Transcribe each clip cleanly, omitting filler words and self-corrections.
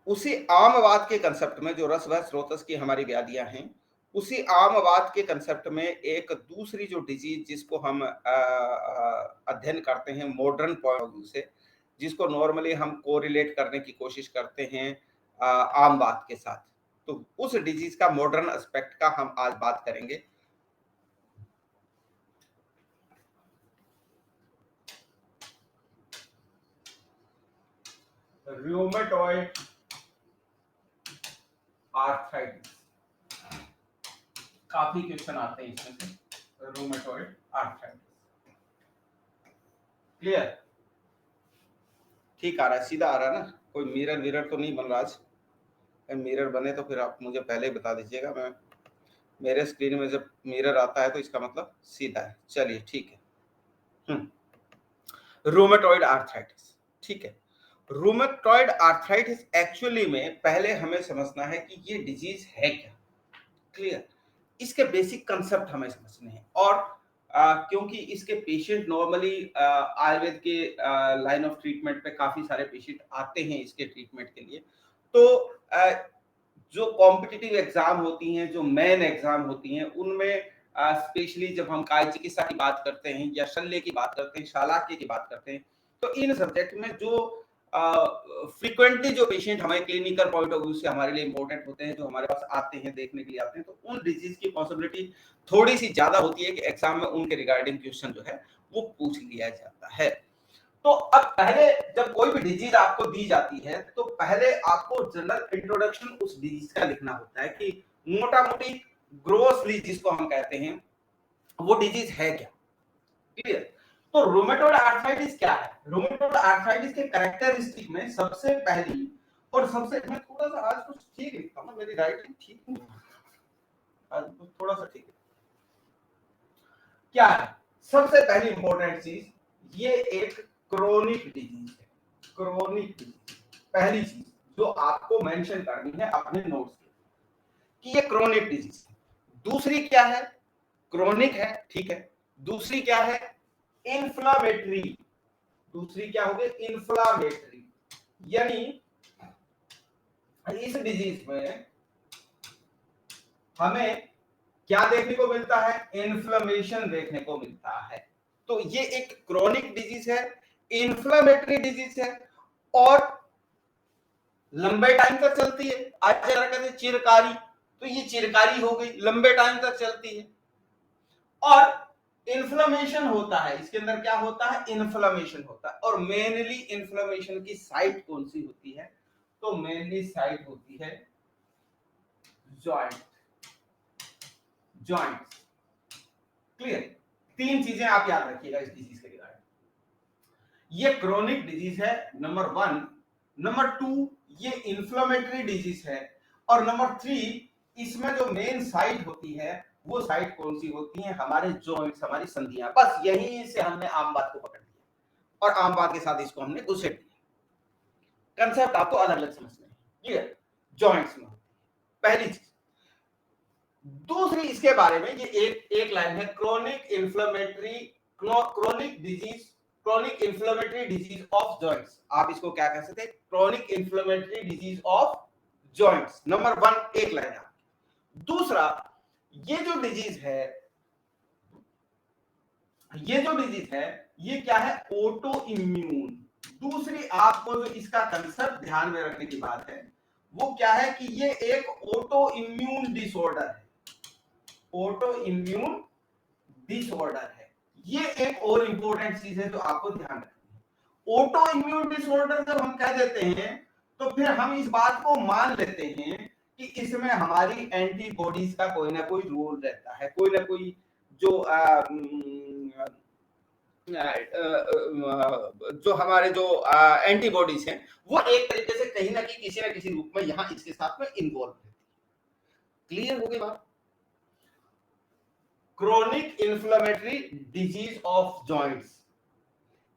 उसी आमवाद के कंसेप्ट में जो रस व स्रोतस की हमारी व्याधियां हैं, उसी आमवाद के कंसेप्ट में एक दूसरी जो डिजीज जिसको हम अध्ययन करते हैं मॉडर्न पॉइंट ऑफ व्यू से, जिसको नॉर्मली हम कोरिलेट करने की कोशिश करते हैं आमवाद के साथ, तो उस डिजीज का मॉडर्न एस्पेक्ट का हम आज बात करेंगे। रूमेटॉइड आर्थराइटिस, काफी क्वेश्चन आते हैं इसमें से। Rheumatoid arthritis, clear? ठीक आ रहा है, सीधा आ रहा है ना, कोई मिरर विरर तो नहीं बन रहा आज? मिरर बने तो फिर आप मुझे पहले ही बता दीजिएगा। मैं मेरे स्क्रीन में जब मिरर आता है तो इसका मतलब सीधा है। चलिए ठीक है। रूमेटॉइड आर्थराइटिस, ठीक है। रूमेटॉइड आर्थराइटिस एक्चुअली में पहले हमें समझना है कि ये डिजीज है क्या, क्लियर? इसके बेसिक कंसेप्ट हमें समझने हैं। और क्योंकि इसके पेशेंट नॉर्मली आयुर्वेद के लाइन ऑफ ट्रीटमेंट पे काफी सारे पेशेंट आते हैं इसके ट्रीटमेंट के लिए, तो जो कॉम्पिटिटिव एग्जाम होती हैं, जो मेन एग्जाम होती हैं, उनमें स्पेशली जब हम काय चिकित्सा की बात करते हैं या शल्य की बात करते हैं, शालाक्य की बात करते हैं, तो इन सब्जेक्ट में जो फ्रीक्वेंटली जो पेशेंट हमारे क्लिनिकल पॉइंट ऑफ व्यू से हमारे लिए इंपॉर्टेंट होते हैं, जो हमारे पास आते हैं, देखने के लिए आते हैं, तो उन डिजीज की पॉसिबिलिटी थोड़ी सी ज्यादा होती है कि एग्जाम में उनके रिगार्डिंग क्वेश्चन जो है वो पूछ लिया जाता है। तो अब पहले जब कोई भी डिजीज आपको दी जाती है तो पहले आपको जनरल इंट्रोडक्शन उस डिजीज का लिखना होता है कि मोटा मोटी ग्रोसली जिसको हम कहते हैं वो डिजीज है क्या, क्लियर? तो रूमेटॉइड आर्थराइटिस क्या है? रूमेटॉइड आर्थराइटिस के कैरेक्टरिस्टिक में सबसे पहली और सबसे, मैं थोड़ा सा आज कुछ ठीक लिखता हूं, मेरी राइटिंग ठीक नहीं है आज, कुछ थोड़ा सा ठीक है। क्या है सबसे पहली इंपॉर्टेंट चीज? ये एक क्रोनिक डिजीज है। क्रोनिक डिजीज पहली चीज जो आपको मेंशन करनी है अपने नोट्स में कि ये क्रोनिक डिजीज है। दूसरी क्या है? क्रोनिक है, ठीक है। दूसरी क्या है? इन्फ्लामेटरी। दूसरी क्या होगी? इन्फ्लामेटरी। यानी इस डिजीज में हमें क्या देखने को मिलता है? इन्फ्लेमेशन देखने को मिलता है। तो ये एक क्रोनिक डिजीज है, इन्फ्लेमेटरी डिजीज है और लंबे टाइम तक चलती है। आज जरा कहते हैं चिरकारी, तो ये चिरकारी हो गई, लंबे टाइम तक चलती है। और इन्फ्लेमेशन होता है इसके अंदर, क्या होता है? इन्फ्लेमेशन होता है। और मेनली इन्फ्लेमेशन की साइट कौन सी होती है? तो मेनली साइट होती है जॉइंट, जॉइंट्स, क्लियर? तीन चीजें आप याद रखिएगा इस डिजीज के रिगार्डिंग। ये क्रोनिक डिजीज है नंबर 1, नंबर 2 ये इन्फ्लेमेटरी डिजीज है, और नंबर 3 इसमें जो मेन साइट होती है वो साइट कौन सी होती है? हमारे जॉइंट्स, हमारी संधियां। बस यहीं से हमने आम बात को पकड़ लिया और आम बात के साथ इसको हमने घुसेड़ दिया। कंसेप्ट आपको अलग अलग समझने हैं, क्लियर? जॉइंट्स में पहली चीज। दूसरी इसके बारे में ये एक लाइन है, chronic inflammatory, chronic disease, chronic inflammatory disease of joints. आप इसको क्या कह सकते हैं? Chronic inflammatory disease of joints. Number 1 एक लाइन है। दूसरा, ये जो डिजीज है, ये जो डिजीज है ये क्या है? Auto immune. दूसरी आपको जो इसका कंसेप्ट ध्यान में रखने की बात है वो क्या है कि ये एक ऑटो इम्यून डिसऑर्डर है। ऑटो इम्यून डिसऑर्डर है। ये एक और इंपॉर्टेंट चीज है जो आपको ध्यान रखनी है। ऑटो इम्यून डिसऑर्डर जब हम कह देते हैं तो फिर हम इस बात को मान लेते हैं कि इसमें हमारी एंटीबॉडीज का कोई ना कोई रोल रहता है, कोई ना कोई जो जो हमारे जो एंटीबॉडीज हैं वो एक तरीके से कहीं ना कहीं किसी ना किसी रूप में यहां इसके साथ में इन्वॉल्व रहती है। क्लियर हो गई बात? Chronic inflammatory disease of joints,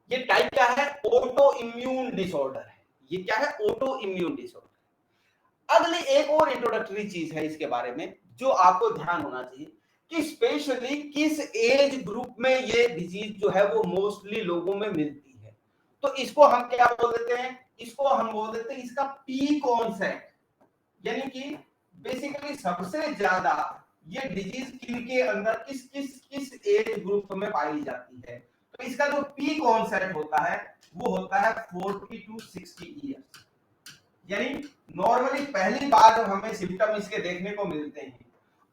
ये टाइप क्या है? ऑटो इम्यून डिसऑर्डर है। ये क्या है? Auto immune disorder. अगली एक और इंट्रोडक्टरी चीज है इसके बारे में जो आपको ध्यान होना चाहिए कि स्पेशली किस एज ग्रुप में ये डिजीज जो है वो मोस्टली लोगों में मिलती है। तो इसको हम क्या बोल देते हैं, इसको हम बोल देते हैं इसका पीक ऑनसेट, यानी कि बेसिकली सबसे ज्यादा ये डिजीज किनके अंदर किस किस किस एज ग्रुप में पाई जाती है। तो इसका जो पीक ऑनसेट होता है वो होता है 40 to 60 ईयर्स, यानी नॉर्मली पहली बार जब हमें सिम्टम इसके देखने को मिलते हैं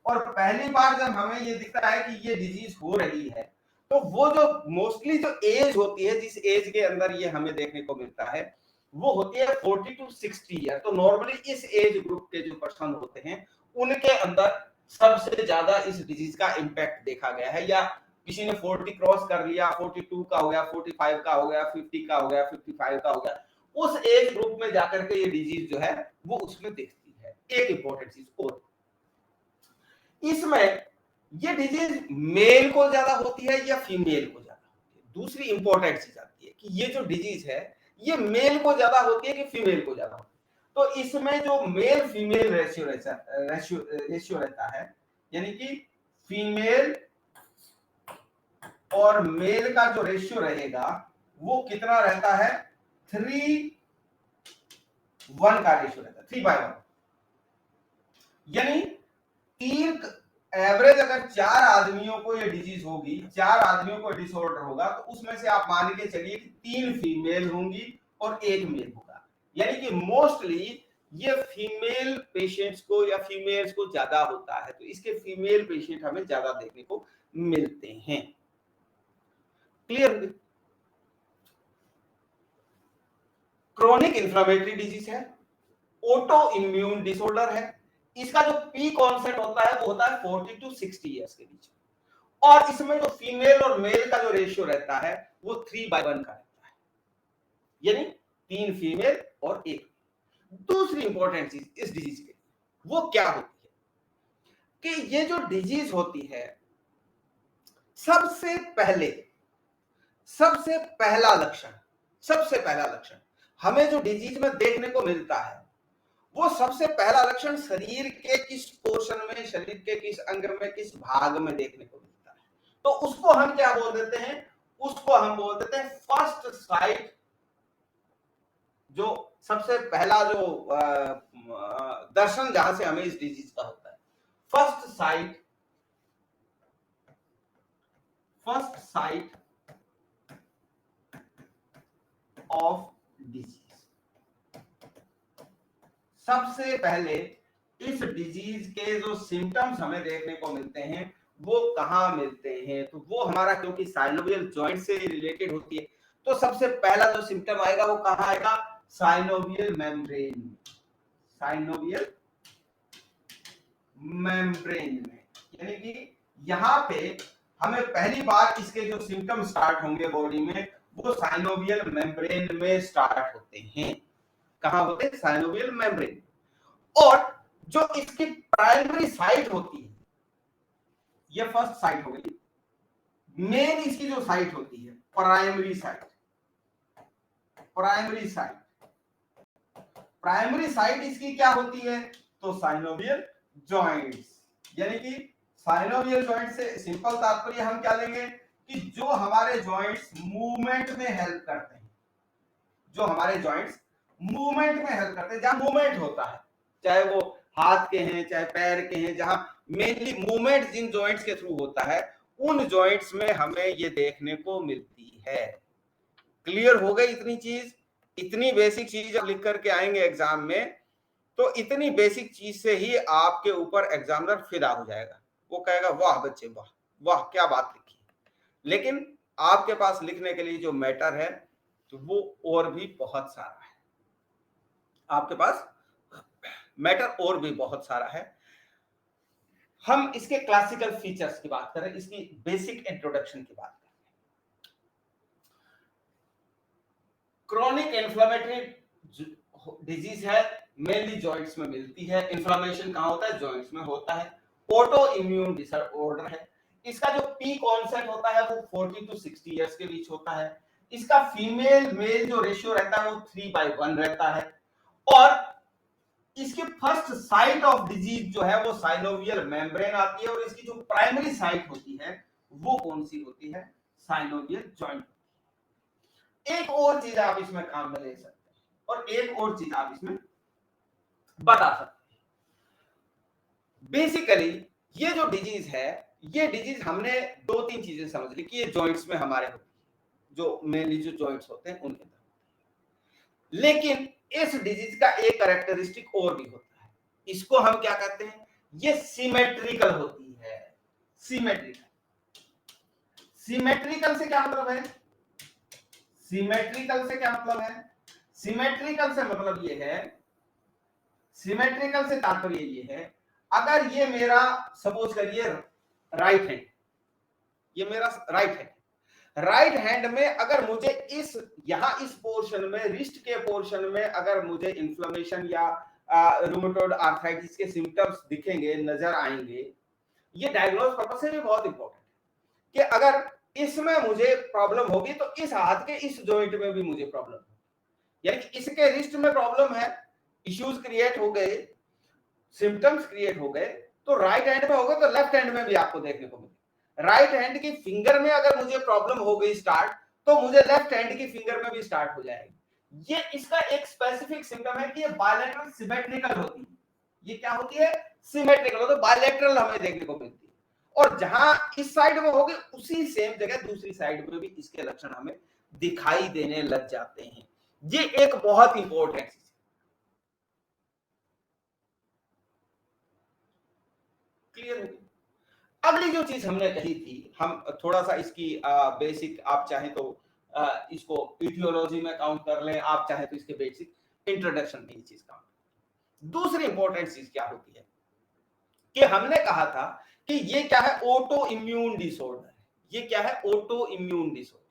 और पहली बार जब हमें ये दिखता है कि ये डिजीज हो रही है, तो वो जो मोस्टली जो एज होती है, जिस एज के अंदर ये हमें देखने को मिलता है वो होती है 40 to 60 ईयर। तो नॉर्मली इस एज ग्रुप के जो पर्सन होते हैं उनके अंदर सबसे ज्यादा इस डिजीज का इंपैक्ट देखा गया है। या किसी ने 40 क्रॉस कर लिया, 42 का हो गया, 45 का हो गया, 50 का हो गया, 55 का हो गया, उस एज ग्रुप में जाकर के ये डिजीज जो है वो उसमें दिखती है। एक इंपॉर्टेंट चीज और, इसमें ये डिजीज मेल को ज्यादा होती है या फीमेल को ज्यादा होती है। दूसरी इंपॉर्टेंट चीज आती है कि ये जो डिजीज है ये मेल को ज्यादा होती है कि फीमेल को ज्यादा होती है। तो इसमें जो मेल फीमेल रेशियो रहता है, यानी कि फीमेल और मेल का जो रेशियो रहेगा वो कितना रहता है, 3:1 का रेशियो रहता है, 3:1। यानी तीन एवरेज अगर 4 आदमियों को ये डिजीज होगी, 4 आदमियों को डिसऑर्डर होगा, तो उसमें से आप मान के चलिए कि 3 फीमेल होंगी और 1 मेल होगा। यानी कि मोस्टली ये फीमेल पेशेंट्स को या फीमेल्स को ज्यादा होता है, तो इसके फीमेल पेशेंट हमें ज्यादा देखने को मिलते हैं। क्लियर? क्रोनिक इन्फ्लेमेटरी डिजीज है, ऑटो इम्यून डिसऑर्डर है। इसका जो पीक ऑनसेट होता है वो होता है 40 to 60 ईयर्स के बीच, और इसमें जो फीमेल और मेल का जो रेशियो रहता है वो 3:1 का रहता है, यानी 3 फीमेल और 1। दूसरी इंपॉर्टेंट चीज इस डिजीज के वो क्या होती है कि ये जो डिजीज होती है सबसे पहला लक्षण हमें जो डिजीज में देखने को मिलता है वो सबसे पहला लक्षण शरीर के किस पोर्शन में, शरीर के किस अंग में, किस भाग में देखने को मिलता है। तो उसको हम क्या बोल देते हैं, उसको हम बोल देते हैं फर्स्ट साइट। जो सबसे पहला जो दर्शन जहां से हमें इस डिजीज का होता है, फर्स्ट साइट ऑफ डिजीज। सबसे पहले इस डिजीज के जो सिम्टम्स हमें देखने को मिलते हैं वो कहां मिलते हैं, तो वो हमारा क्योंकि साइनोवियल जॉइंट से रिलेटेड होती है, तो सबसे पहला जो सिम्टम आएगा वो कहां आएगा, साइनोवियल मेम्ब्रेन में। यानी कि यहाँ पे हमें पहली बार इसके जो सिम्टम स्टार्ट होंगे बॉडी में वो साइनोवियल मेम्ब्रेन में स्टार्ट होते हैं। कहां होते हैं, साइनोवियल मेम्ब्रेन। और जो इसकी प्राइमरी साइट होती है, ये फर्स्ट साइट हो गई। मेन इसकी जो साइट होती है प्राइमरी साइट इसकी क्या होती है, तो साइनोवियल जॉइंट्स। यानी कि साइनोवियल जॉइंट से सिंपल तात्पर्य हम क्या लेंगे कि जो हमारे जॉइंट्स मूवमेंट में हेल्प करते हैं, जहां मूवमेंट होता है, चाहे वो हाथ के हैं चाहे पैर के हैं, जहां मेनली मूवमेंट जिन जॉइंट्स के थ्रू होता है उन जॉइंट्स में हमें ये देखने को मिलती है। क्लियर हो गई इतनी चीज? इतनी बेसिक चीज जब लिख करके आएंगे एग्जाम में तो इतनी बेसिक चीज से ही आपके ऊपर एग्जामिनर फिदा हो जाएगा। वो कहेगा वाह बच्चे वाह वाह क्या बात लिखी। लेकिन आपके पास लिखने के लिए जो मैटर है तो वो और भी बहुत सारा है, आपके पास मैटर और भी बहुत सारा है। हम इसके क्लासिकल फीचर्स की बात करें, इसकी बेसिक इंट्रोडक्शन की बात करें। क्रोनिक इन्फ्लेमेटरी डिजीज है, मेनली जॉइंट्स में मिलती है। इन्फ्लेमेशन कहां होता है, जॉइंट्स में होता है। ऑटो इम्यून डिसऑर्डर है। इसका जो पीक ऑनसेट होता है वो 40 to 60 ईयर्स के बीच होता है। इसका फीमेल मेल जो रेशियो रहता है वो 3:1 रहता है। और इसकी फर्स्ट साइट ऑफ डिजीज जो है वो साइनोवियल मेम्ब्रेन आती है, और इसकी जो प्राइमरी साइट होती है वो कौन सी होती है, साइनोवियल जॉइंट। एक और चीज आप इसमें काम में ले सकते हैं और एक और चीज आप इसमें बता सकते हैं। बेसिकली ये जो डिजीज है, ये डिजीज हमने दो तीन चीजें समझ ली कि ये जॉइंट्स में हमारे होती है, जो मेनली जो जॉइंट्स होते हैं उनके अंदर। लेकिन इस डिजीज का एक कैरेक्टरिस्टिक और भी होता है, इसको हम क्या कहते हैं, ये सिमेट्रिकल होती है। सिमेट्रिकल, सिमेट्रिकल से क्या मतलब है, सिमेट्रिकल से क्या मतलब है, सिमेट्रिकल से मतलब ये है, सिमेट्रिकल से तात्पर्य ये है, अगर ये मेरा सपोज करिए राइट हैंड, ये मेरा राइट हैंड, राइट हैंड में अगर मुझे इस यहां इस पोर्शन में, रिस्ट के पोर्शन में अगर मुझे इन्फ्लेमेशन या रूमेटॉइड आर्थराइटिस के सिम्टम्स दिखेंगे, नजर आएंगे, ये डायग्नोज पर्पस से भी बहुत इंपॉर्टेंट है कि अगर इसमें मुझे प्रॉब्लम होगी तो इस हाथ के इस जॉइंट में भी मुझे प्रॉब्लम, यानी कि इसके रिस्ट में प्रॉब्लम है, इश्यूज क्रिएट हो गए, सिम्टम्स क्रिएट हो गए, तो राइट हैंड में होगा तो लेफ्ट हैंड में भी आपको देखने को मिलेगा। राइट हैंड की फिंगर में अगर मुझे प्रॉब्लम हो गई स्टार्ट, तो मुझे लेफ्ट हैंड की फिंगर में भी स्टार्ट हो जाएगी। ये इसका एक स्पेसिफिक सिम्टम है कि ये बायलैटरल सिमेट्रिकल होती है। ये क्या होती है, सिमेट्रिकल, तो बायलैटरल हमें देखने को मिलती है। और जहां इस साइड में होगी उसी सेम जगह दूसरी साइड में भी इसके लक्षण हमें दिखाई देने लग जाते हैं। ये एक बहुत इंपॉर्टेंट चीज, क्लियर होगी। अगली जो चीज हमने कही थी, हम थोड़ा सा इसकी बेसिक, आप चाहें तो इसको इटियोलॉजी में काउंट कर लें, आप चाहें तो इसके बेसिक इंट्रोडक्शन में ये चीज काउंट। दूसरी इंपॉर्टेंट चीज क्या होती है कि हमने कहा था कि ये क्या है, ऑटो इम्यून डिसऑर्डर है। ये क्या है, ऑटो इम्यून डिसऑर्डर।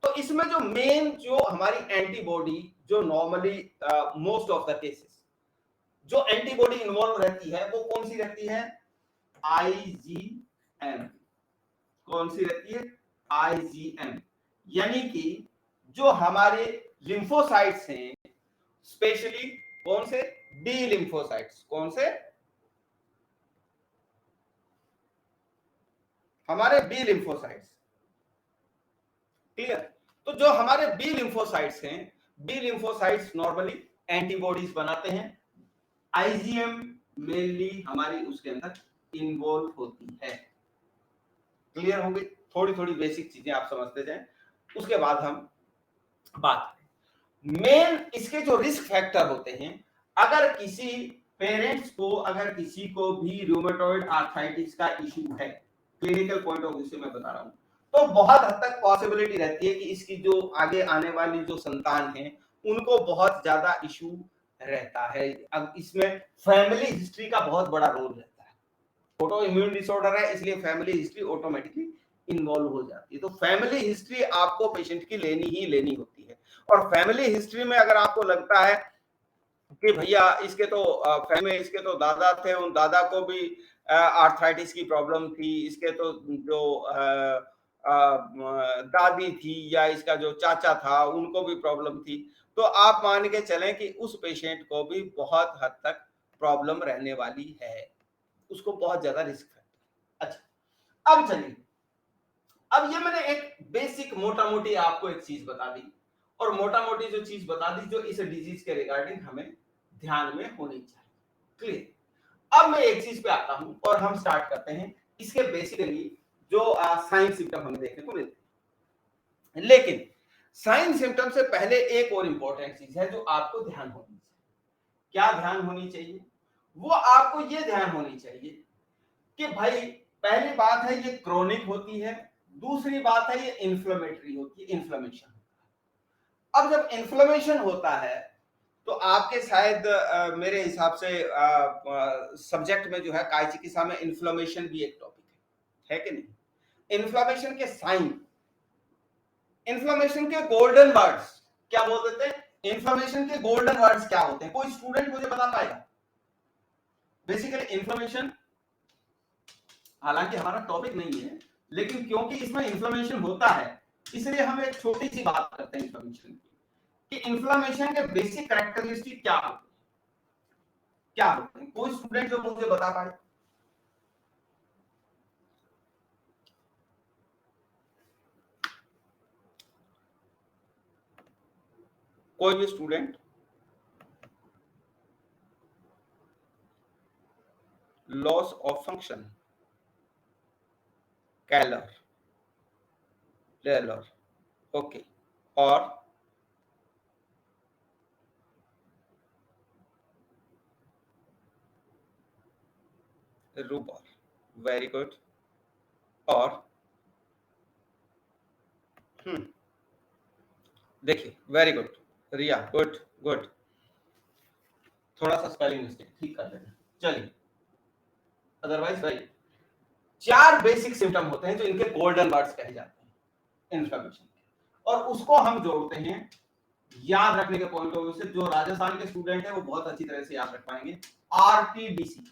तो इसमें जो मेन जो हमारी एंटीबॉडी, जो normally most of the cases जो एंटीबॉडी इन्वॉल्व रहती है वो कौन सी रहती है, आईजीएम। कौन सी रहती है, आईजीएम, यानी कि जो हमारे लिम्फोसाइट्स हैं, स्पेशली कौन से, बी लिम्फोसाइट्स, कौन से, हमारे बी लिम्फोसाइट्स, क्लियर। तो जो हमारे बी लिम्फोसाइट्स हैं, बी लिम्फोसाइट्स नॉर्मली एंटीबॉडीज बनाते हैं, आईजीएम मेनली हमारी उसके अंदर इन्वॉल्व होती है। क्लियर हो गई, थोड़ी थोड़ी बेसिक चीजें आप समझते जाएं, उसके बाद हम बात करें। मेन इसके जो रिस्क फैक्टर होते हैं, अगर किसी पेरेंट्स को, अगर किसी को भी रूमेटॉइड आर्थराइटिस का इश्यू है, क्लिनिकल पॉइंट ऑफ व्यू से मैं बता रहा हूं, तो बहुत हद तक पॉसिबिलिटी रहती है कि इसकी जो आगे आने वाली जो संतान है उनको बहुत ज्यादा इश्यू रहता है। अब इसमें फैमिली हिस्ट्री का बहुत बड़ा रोल रहता है। ऑटो इम्यून डिसऑर्डर है, इसलिए फैमिली हिस्ट्री ऑटोमेटिकली इन्वॉल्व हो जाती है। तो फैमिली हिस्ट्री आपको पेशेंट की लेनी ही लेनी होती है। और फैमिली हिस्ट्री में अगर आपको लगता है कि भैया इसके तो फैमिली में इसके तो दादा थे, उन दादा को भी आर्थराइटिस की प्रॉब्लम थी, इसके तो जो दादी थी या इसका जो चाचा था उनको भी प्रॉब्लम थी, तो आप मान के चलें कि उस पेशेंट को भी बहुत हद तक प्रॉब्लम रहने वाली है, उसको बहुत ज्यादा रिस्क है। अच्छा, अब चलिए, अब ये मैंने एक बेसिक मोटा मोटी आपको एक चीज बता दी, और मोटा मोटी जो चीज बता दी जो इस डिजीज के रिगार्डिंग हमें ध्यान में होनी चाहिए, क्लियर। अब मैं एक चीज पे आता हूं और हम स्टार्ट करते हैं इसके बेसिकली जो साइन सिम्टम हमें देखने को मिलते हैं। लेकिन साइन सिम्टम से पहले एक और इंपॉर्टेंट चीज है जो आपको ध्यान होनी चाहिए। क्या ध्यान होनी चाहिए, वो आपको ये ध्यान होनी चाहिए कि भाई पहली बात है ये क्रोनिक होती है, दूसरी बात है ये इन्फ्लेमेटरी होती है, इन्फ्लेमेशन। अब जब इन्फ्लेमेशन होता है तो आपके शायद मेरे हिसाब से सब्जेक्ट में जो है काय चिकित्सा में इन्फ्लेमेशन भी एक टॉपिक है कि नहीं। इन्फ्लेमेशन के साइन, इन्फ्लेमेशन के गोल्डन वर्ड्स क्या बोल देते हैं, इन्फ्लेमेशन के गोल्डन वर्ड्स क्या होते हैं, कोई स्टूडेंट मुझे बता पाएगा। बेसिकली इन्फ्लेमेशन हालांकि हमारा टॉपिक नहीं है, लेकिन क्योंकि इसमें इन्फ्लेमेशन होता है इसलिए हम एक छोटी सी बात करते हैं इन्फ्लेमेशन की, कि इन्फ्लेमेशन के बेसिक कैरेक्टरिस्टिक क्या होते हैं, क्या होते हैं, कोई स्टूडेंट जो मुझे बता पाए। कोई भी स्टूडेंट लॉस ऑफ फंक्शन कैलर टेलर ओके और रूबर वेरी गुड और देखिए very good Riya good good थोड़ा सा स्पेलिंग मिस्टेक ठीक कर लेना चलिए अदरवाइज वेरी 4 बेसिक सिम्टम होते हैं जो इनके गोल्डन वर्ड्स कहे जाते हैं इन्फ्लेमेशन और उसको हम जोड़ते हैं याद रखने के पॉइंट ऑफ व्यू से जो राजस्थान के स्टूडेंट है वो बहुत अच्छी तरह से याद रख पाएंगे RTDC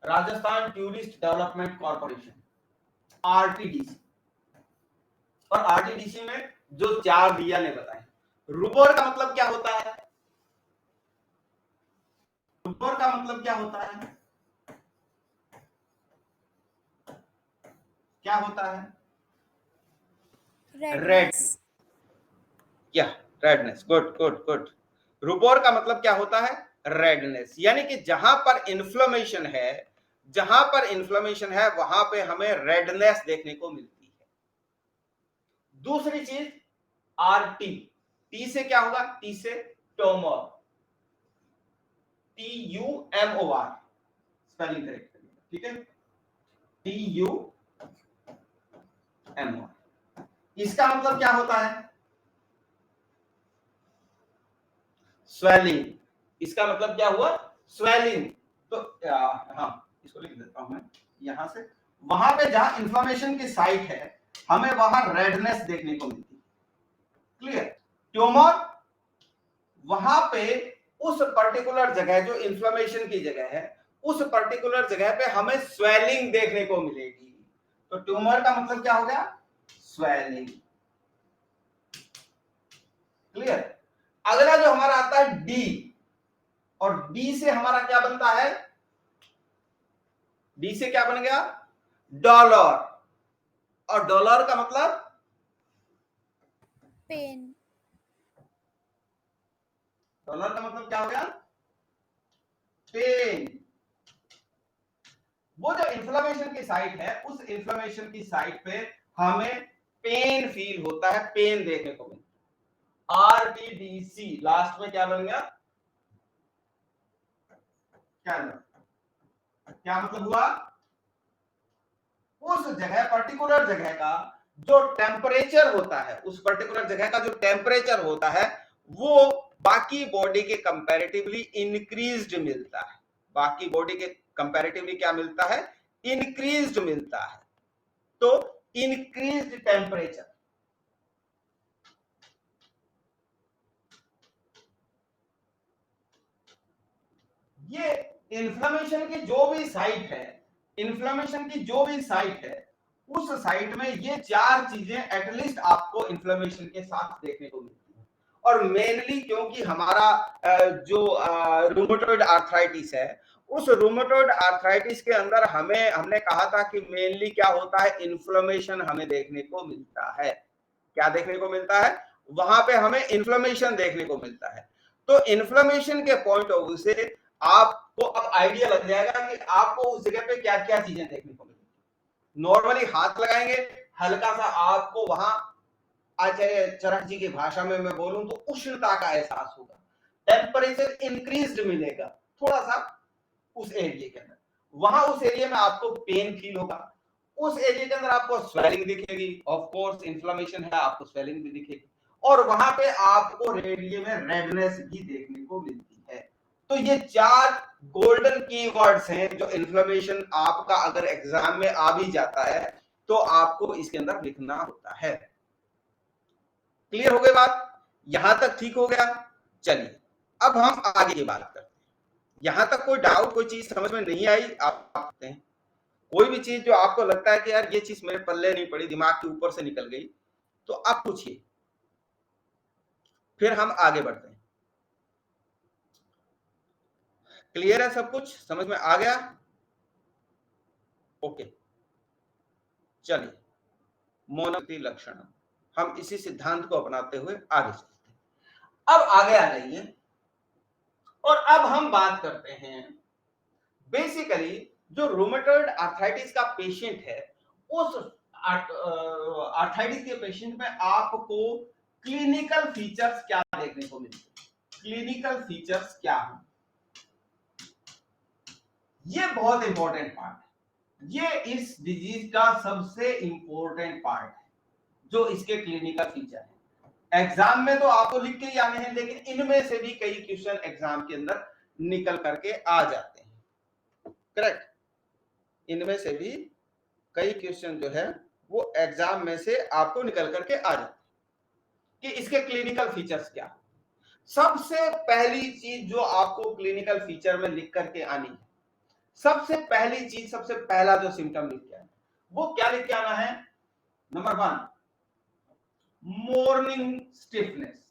Rajasthan tourist development corporation RTDC और आरटीडीसी में जो 4 दिया ने बताए रूबर का मतलब क्या होता है रूबर का मतलब क्या होता है क्या होता है रेड क्या रेडनेस गुड गुड गुड रूबर का मतलब क्या होता है रेडनेस यानी कि जहां पर इन्फ्लेमेशन है वहां पे हमें रेडनेस देखने को मिलती है दूसरी चीज आरटी टी से क्या होगा टी से टोमर TUMOR स्पेलिंग करेक्ट ठीक है TUMOR इसका मतलब क्या होता है स्वेलिंग इसका मतलब क्या हुआ स्वेलिंग तो हाँ इसको लिख देता हूं मैं यहां से वहां पे जहां इंफ्लेमेशन की साइट है हमें वहां रेडनेस देखने को मिलती है क्लियर ट्यूमर वहां पे उस पर्टिकुलर जगह जो इंफ्लेमेशन की जगह है उस पर्टिकुलर जगह पे हमें स्वेलिंग देखने को मिलेगी तो ट्यूमर का मतलब क्या हो गया स्वेलिंग क्लियर अगला जो हमारा आता है डी और डी से हमारा क्या बनता है डी से क्या बन गया डॉलर और डॉलर का मतलब पेन डॉलर का मतलब क्या हो गया पेन वो जो इन्फ्लेमेशन की साइट है उस इन्फ्लेमेशन की साइट पे हमें पेन फील होता है पेन देखने को मिलता है आरटीडीसी लास्ट में क्या बन गया क्या मतलब हुआ उस जगह पर्टिकुलर जगह का जो टेम्परेचर होता है उस पर्टिकुलर जगह का जो टेम्परेचर होता है वो बाकी बॉडी के कंपैरेटिवली इंक्रीज्ड मिलता है बाकी बॉडी के कंपैरेटिवली क्या मिलता है इंक्रीज्ड मिलता है तो इंक्रीज्ड टेम्परेचर ये इन्फ्लेमेशन की जो भी साइट है इन्फ्लेमेशन की जो भी साइट है उस साइट में ये 4 चीजें एटलीस्ट आपको इन्फ्लेमेशन के साथ देखने को मिलती है और मेनली क्योंकि हमारा जो रूमेटॉइड आर्थराइटिस है उस रूमेटॉइड आर्थराइटिस के अंदर हमने कहा था कि मेनली क्या होता है इन्फ्लेमेशन हमें देखने को मिलता है क्या देखने को मिलता है वहां पे हमें इन्फ्लेमेशन देखने को मिलता है तो इन्फ्लेमेशन के पॉइंट ऑफ व्यू से आपको अब आइडिया लग जाएगा कि आपको उस जगह पे क्या क्या चीजें देखने को मिलेंगी नॉर्मली हाथ लगाएंगे हल्का सा आपको वहां आचार्य चरक जी की भाषा में मैं बोलूं तो उष्णता का एहसास होगा टेम्परेचर इंक्रीज्ड मिलेगा थोड़ा सा उस एरिया के अंदर वहां उस एरिया में आपको पेन फील होगा उस एरिया के अंदर आपको स्वेलिंग दिखेगी ऑफ कोर्स इन्फ्लेमेशन है आपको स्वेलिंग भी दिखेगी और वहां पे आपको एरिया में रेडनेस भी देखने को मिलती है तो ये 4 गोल्डन कीवर्ड्स हैं जो इन्फ्लेमेशन आपका अगर एग्जाम में आ भी जाता है तो आपको इसके अंदर लिखना होता है क्लियर हो गई बात यहां तक ठीक हो गया चलिए अब हम आगे की बात करते हैं यहां तक कोई डाउट कोई चीज समझ में नहीं आई आप सकते हैं कोई भी चीज जो आपको लगता है कि यार ये चीज मेरे पल्ले नहीं पड़ी दिमाग के ऊपर से निकल गई तो आप पूछिए फिर हम आगे बढ़ते हैं क्लियर है सब कुछ समझ में आ गया ओके चलिए मोनोक्ति लक्षण हम इसी सिद्धांत को अपनाते हुए आगे चलते हैं। अब आगे आ जाइए और अब हम बात करते हैं बेसिकली जो रूमेटॉइड आर्थराइटिस का पेशेंट है, उस आर्थराइटिस के पेशेंट में आपको क्लिनिकल फीचर्स क्या देखने को मिलते हैं, क्लिनिकल फीचर्स क्या है, ये बहुत इंपॉर्टेंट पार्ट है। ये इस डिजीज का सबसे इंपॉर्टेंट पार्ट है, जो इसके क्लिनिकल फीचर है। एग्जाम में तो आपको लिख के ही आने हैं, लेकिन इनमें से भी कई क्वेश्चन एग्जाम के अंदर निकल करके आ जाते हैं, करेक्ट। इनमें से भी कई क्वेश्चन जो है वो एग्जाम में से आपको निकल करके आ जाते हैं कि इसके क्लिनिकल फीचर्स क्या। सबसे पहली चीज जो आपको क्लिनिकल फीचर में लिख करके आनी है, सबसे पहली चीज, सबसे पहला जो सिम्टम लिख के आना, वो क्या लिख के आना है? Number 1, morning stiffness.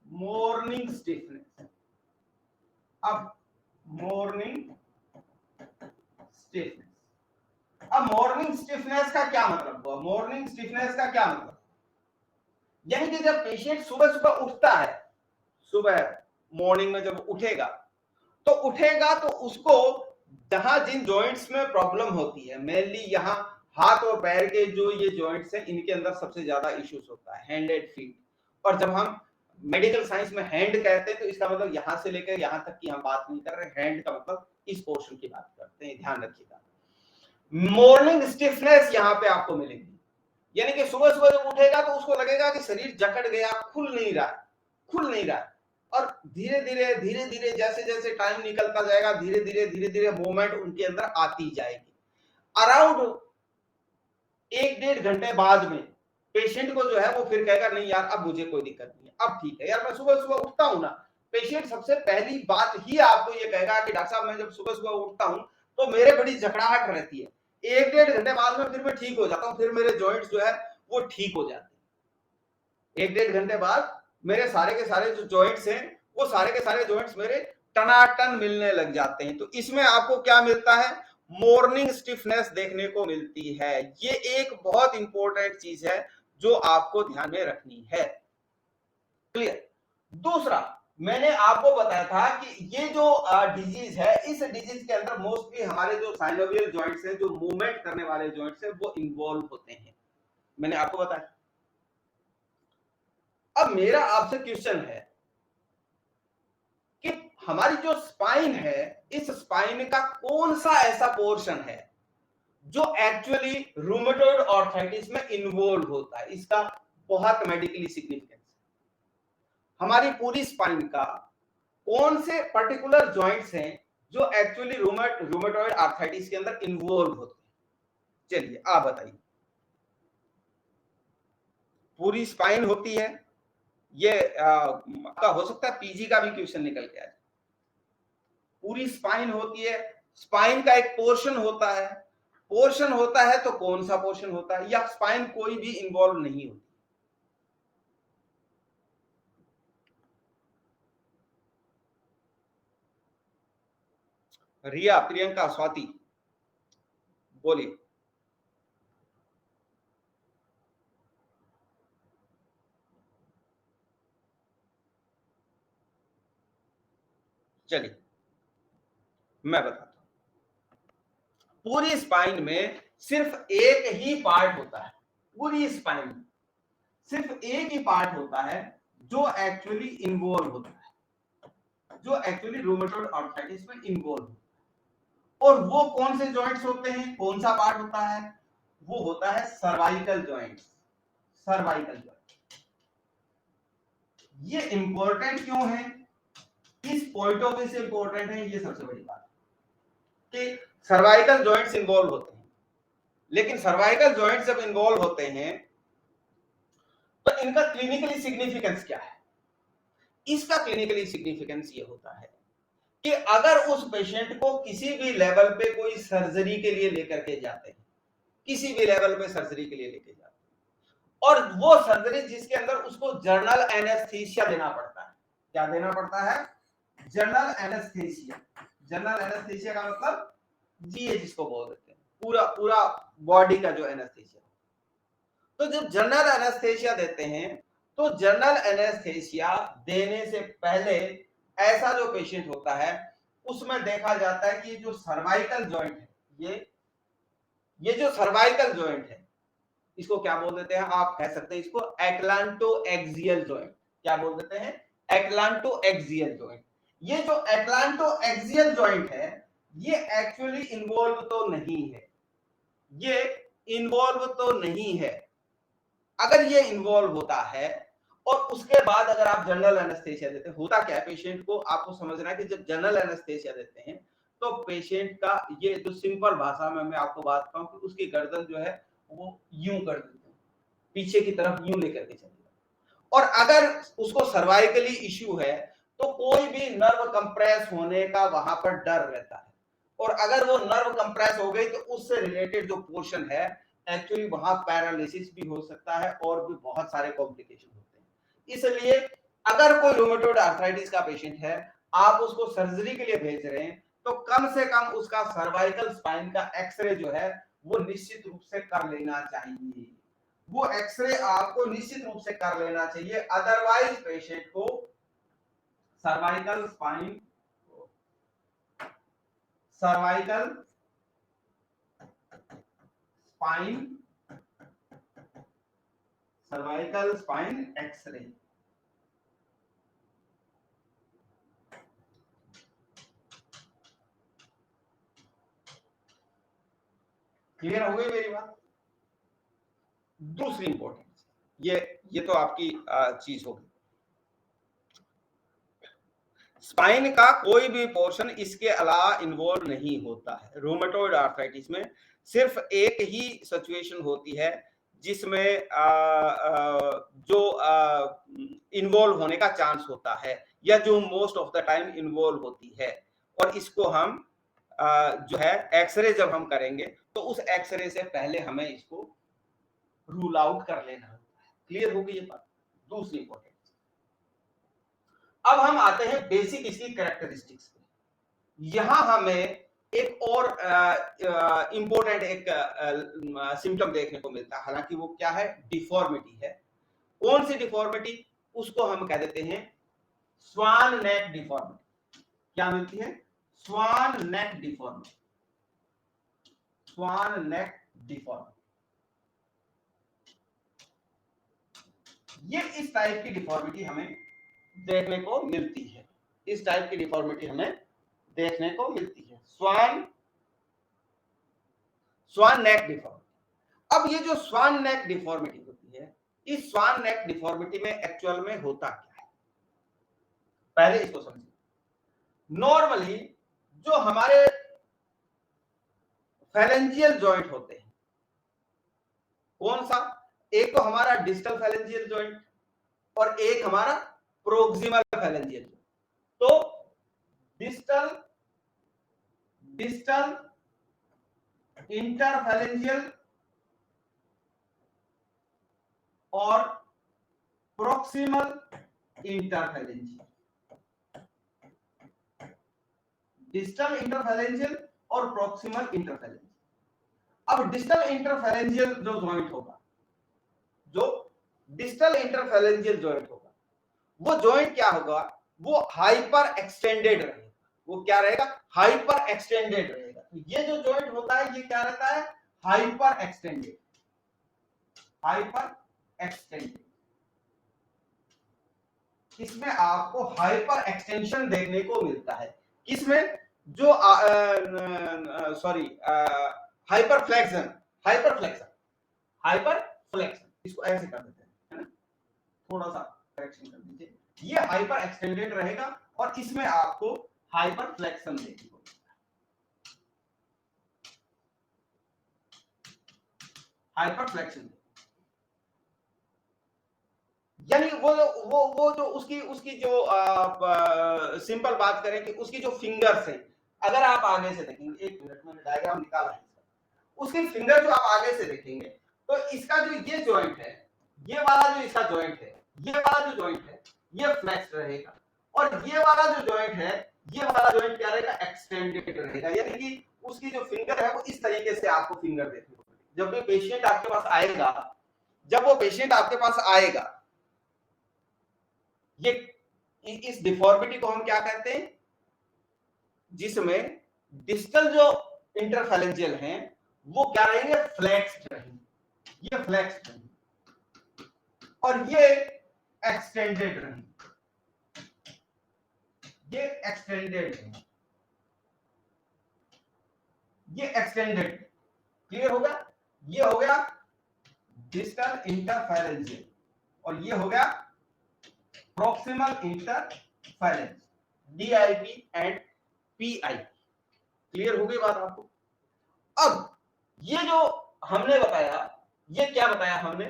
Morning stiffness. अब मॉर्निंग स्टिफनेस, अब मॉर्निंग स्टिफनेस का क्या मतलब हुआ? मॉर्निंग स्टिफनेस का क्या मतलब? यानी कि जब पेशेंट सुबह सुबह उठता है, सुबह मॉर्निंग में जब उठेगा तो उसको जहां जिन जॉइंट्स में प्रॉब्लम होती है, मेनली यहाँ हाथ और पैर के जो ये जॉइंट्स हैं, इनके अंदर सबसे ज्यादा इश्यूज होता है, हैंड एंड फीट। और जब हम मेडिकल साइंस में हैंड कहते हैं तो इसका मतलब यहां से लेकर यहां तक की हम बात नहीं कर रहे, हैंड का मतलब इस पोर्शन की बात करते हैं, ध्यान रखिएगा। मॉर्निंग स्टिफनेस यहां पे आपको मिलेगी, यानी कि सुबह सुबह जब उठेगा तो उसको लगेगा कि शरीर जकड़ गया, खुल नहीं रहा है। और धीरे धीरे जैसे जैसे टाइम निकलता जाएगा, धीरे धीरे मूवमेंट उनके अंदर आती जाएगी। अराउंड 1-1.5 घंटे बाद में पेशेंट को जो है वो फिर कहेगा नहीं यार अब मुझे कोई दिक्कत नहीं है, अब ठीक है यार, मैं सुबह सुबह उठता हूं ना। पेशेंट सबसे पहली बात ही आपको ये कहेगा कि डॉक्टर साहब मैं जब सुबह सुबह उठता हूं तो मेरे बड़ी जकड़ाहट रहती है, 1-1.5 घंटे बाद में फिर मैं ठीक हो जाता हूं, फिर मेरे जॉइंट्स जो है वो ठीक हो जाते हैं। 1-1.5 घंटे बाद मेरे सारे के सारे जो जॉइंट्स हैं वो सारे के सारे जॉइंट्स मेरे टनाटन मिलने लग जाते हैं। तो इसमें आपको क्या मिलता है? मॉर्निंग स्टिफनेस देखने को मिलती है। ये एक बहुत इंपॉर्टेंट चीज है जो आपको ध्यान में रखनी है, क्लियर। दूसरा, मैंने आपको बताया था कि ये जो डिजीज है, इस डिजीज के अंदर मोस्टली हमारे जो साइनोवियल जॉइंट्स हैं, जो मूवमेंट करने वाले जॉइंट्स हैं, वो इन्वॉल्व होते हैं, मैंने आपको बताया। अब मेरा आपसे क्वेश्चन है कि हमारी जो स्पाइन है, इस स्पाइन का कौन सा ऐसा पोर्शन है जो एक्चुअली रूमेटॉइड आर्थराइटिस में इन्वॉल्व होता है? इसका बहुत मेडिकली सिग्निफिकेंस है। हमारी पूरी स्पाइन का कौन से पर्टिकुलर जॉइंट्स हैं जो एक्चुअली रूमेटॉइड आर्थराइटिस के अंदर इन्वॉल्व होते हैं? चलिए आप बताइए। पूरी स्पाइन होती है, ये आपका हो सकता है पीजी का भी क्वेश्चन निकल के आए। पूरी स्पाइन होती है, स्पाइन का एक पोर्शन होता है, पोर्शन होता है तो कौन सा पोर्शन होता है, या स्पाइन कोई भी इन्वॉल्व नहीं होती? रिया, प्रियंका, स्वाति, बोलिए। चलिए मैं बताता हूं। पूरी स्पाइन में सिर्फ एक ही पार्ट होता है, पूरी स्पाइन में सिर्फ एक ही पार्ट होता है जो एक्चुअली इन्वॉल्व होता है, जो एक्चुअली रूमेटॉइड आर्थराइटिस में इन्वॉल्व होता है। और वो कौन से जॉइंट्स होते हैं, कौन सा पार्ट होता है? वो होता है सर्वाइकल जॉइंट्स। सर्वाइकल जॉइंट ये इंपॉर्टेंट क्यों है, इस पॉइंट ऑफ व्यू से इंपॉर्टेंट है, ये सबसे बड़ी बात कि सर्वाइकल जॉइंट्स इन्वॉल्व होते हैं। लेकिन सर्वाइकल जॉइंट्स जब इन्वॉल्व होते हैं तो इनका क्लिनिकली सिग्निफिकेंस क्या है? इसका क्लिनिकली सिग्निफिकेंस ये होता है कि अगर उस पेशेंट को किसी भी लेवल पे कोई सर्जरी के लिए लेकर के जाते हैं, किसी भी लेवल पे सर्जरी के लिए लेके जाते हैं, और वो सर्जरी जिसके अंदर उसको जनरल एनेस्थीसिया देना पड़ता है, क्या देना पड़ता है? General anaesthesia. जनरल एनेस्थीसिया का मतलब जीए जिसको बोल देते हैं, पूरा पूरा बॉडी का जो एनेस्थीसिया। तो तो जब जनरल एनेस्थेसिया देते हैं तो जनरल एनेस्थेसिया देने से पहले ऐसा जो पेशेंट होता है उसमें देखा जाता है कि जो सर्वाइकल जॉइंट है, ये जो सर्वाइकल जॉइंट है इसको क्या बोल देते हैं, आप कह सकते हैं इसको एटलांटो एक्सियल जॉइंट। क्या बोल देते हैं, एटलांटो एक्सियल जॉइंट। ये जो एटलांटो एक्सियल जॉइंट है ये एक्चुअली इन्वॉल्व तो नहीं है, ये इन्वॉल्व तो नहीं है। अगर ये इन्वॉल्व होता है और उसके बाद अगर आप जनरल एनेस्थेसिया देते हैं, होता क्या है पेशेंट को, आपको समझना है कि जब जनरल एनेस्थेसिया देते हैं तो पेशेंट का ये जो सिंपल भाषा में मैं आपको बात कहूं कि उसकी गर्दन जो है वो यूं कर देते हैं, पीछे की तरफ यूं लेकर के चलेगा। और अगर उसको सर्वाइकली इश्यू है तो कोई भी नर्व कंप्रेस होने का वहां पर डर रहता है, और अगर वो नर्व कंप्रेस हो गई तो उससे रिलेटेड जो पोर्शन है एक्चुअली वहां पैरालिसिस भी हो सकता है और भी बहुत सारे कॉम्प्लिकेशन होते हैं। इसलिए अगर कोई रूमेटॉइड आर्थराइटिस का पेशेंट है, आप उसको सर्जरी के लिए भेज रहे हैं तो कम से कम उसका सर्वाइकल स्पाइन का एक्सरे जो है वो निश्चित रूप से कर लेना चाहिए, वो एक्सरे आपको निश्चित रूप से कर लेना चाहिए। अदरवाइज पेशेंट को सर्वाइकल स्पाइन एक्सरे क्लियर हो गई मेरी बात। दूसरी इंपॉर्टेंट ये तो आपकी चीज होगी, स्पाइन का कोई भी पोर्शन इसके अलावा इन्वॉल्व नहीं होता है। रूमेटॉइड आर्थराइटिस में सिर्फ एक ही सिचुएशन होती है जिसमें जो इन्वॉल्व होने का चांस होता है या जो most of the time involve होती है, और इसको हम जो है एक्सरे जब हम करेंगे तो उस एक्सरे से पहले हमें इसको रूल आउट कर लेना होता है। क्लियर हो गई ये बात। दूसरी इंपॉर्टेंट, अब हम आते हैं बेसिक इसकी कैरेक्टरिस्टिक्स पे। यहां हमें एक और इंपॉर्टेंट एक सिम्टम देखने को मिलता है, हालांकि वो क्या है, डिफॉर्मिटी है। कौन सी डिफॉर्मिटी, उसको हम कह देते हैं स्वान नेक डिफॉर्मिटी। क्या मिलती है, स्वान neck deformity, swan neck deformity. ये इस टाइप की डिफॉर्मिटी हमें देखने को मिलती है, इस टाइप की डिफॉर्मिटी हमें देखने को मिलती है, स्वान नेक डिफॉर्मिटी। अब ये जो स्वान नेक डिफॉर्मिटी होती है, इस स्वान नेक डिफॉर्मिटी में एक्चुअल में होता क्या है, पहले इसको समझिए। नॉर्मली जो हमारे फेरेंजियल जॉइंट होते हैं, कौन सा, एक तो हमारा डिस्टल फेरेंजियल जॉइंट और एक हमारा प्रोक्सिमल फेरेंजियल। तो डिस्टल इंटरफेरेंजियल और प्रोक्सिमल इंटरफेरेंजियल, डिस्टल इंटरफेरेंजियल और प्रोक्सिमल इंटरफेरेंजियल। अब डिस्टल इंटरफेरेंजियल जो जॉइंट होगा, जो डिस्टल इंटरफेरेंजियल जॉइंट होगा, वो जॉइंट क्या होगा, वो हाइपर एक्सटेंडेड रहेगा। वो क्या रहेगा, हाइपर एक्सटेंडेड रहेगा। तो ये जो जॉइंट होता है ये क्या रहता है, हाइपर एक्सटेंडेड, हाइपर एक्सटेंडेड। इसमें आपको हाइपर एक्सटेंशन देखने को मिलता है, किसमें, जो sorry hyper flexion, hyper flexion, hyper flexion, इसको ऐसे कर देते हैं, है ना, थोड़ा सा करेक्शन कर दीजिए। ये हाइपर एक्सटेंडेड रहेगा और इसमें आपको हाइपर फ्लेक्शन देखने को मिलता है, हाइपर फ्लेक्शन। यानी वो जो उसकी जो सिंपल बात करें कि उसकी जो फिंगर्स है, अगर आप आगे से देखेंगे, एक मिनट में डायग्राम निकाला है, उसकी फिंगर जो आप आगे से देखेंगे तो इसका जो ये जॉइंट है, ये वाला जो इसका जॉइंट है, ये वाला जो जॉइंट है ये फ्लेक्स रहेगा, और ये वाला जो जॉइंट है, ये वाला जॉइंट क्या रहेगा, एक्सटेंडेड रहेगा। यानी कि उसकी जो फिंगर है वो इस तरीके से आपको फिंगर देखने को मिलेगी। जब भी पेशेंट आपके पास आएगा जब वो पेशेंट आपके पास आएगा, ये इस डिफॉर्मिटी को हम क्या कहते हैं, जिसमें डिस्टल जो इंटरफेरेंजियल हैं वो क्या रहेंगे, फ्लेक्स्ड रहेंगे, ये फ्लेक्स्ड रहेंगे, और ये एक्सटेंडेड रहेंगे, ये एक्सटेंडेड रहेंगे, ये एक्सटेंडेड। क्लियर हो गया? ये हो गया डिस्टल इंटरफेरेंजियल और ये हो गया proximal interference, DIP and pi. Clear हो गई बात आपको? अब ये जो हमने बताया, ये क्या बताया हमने,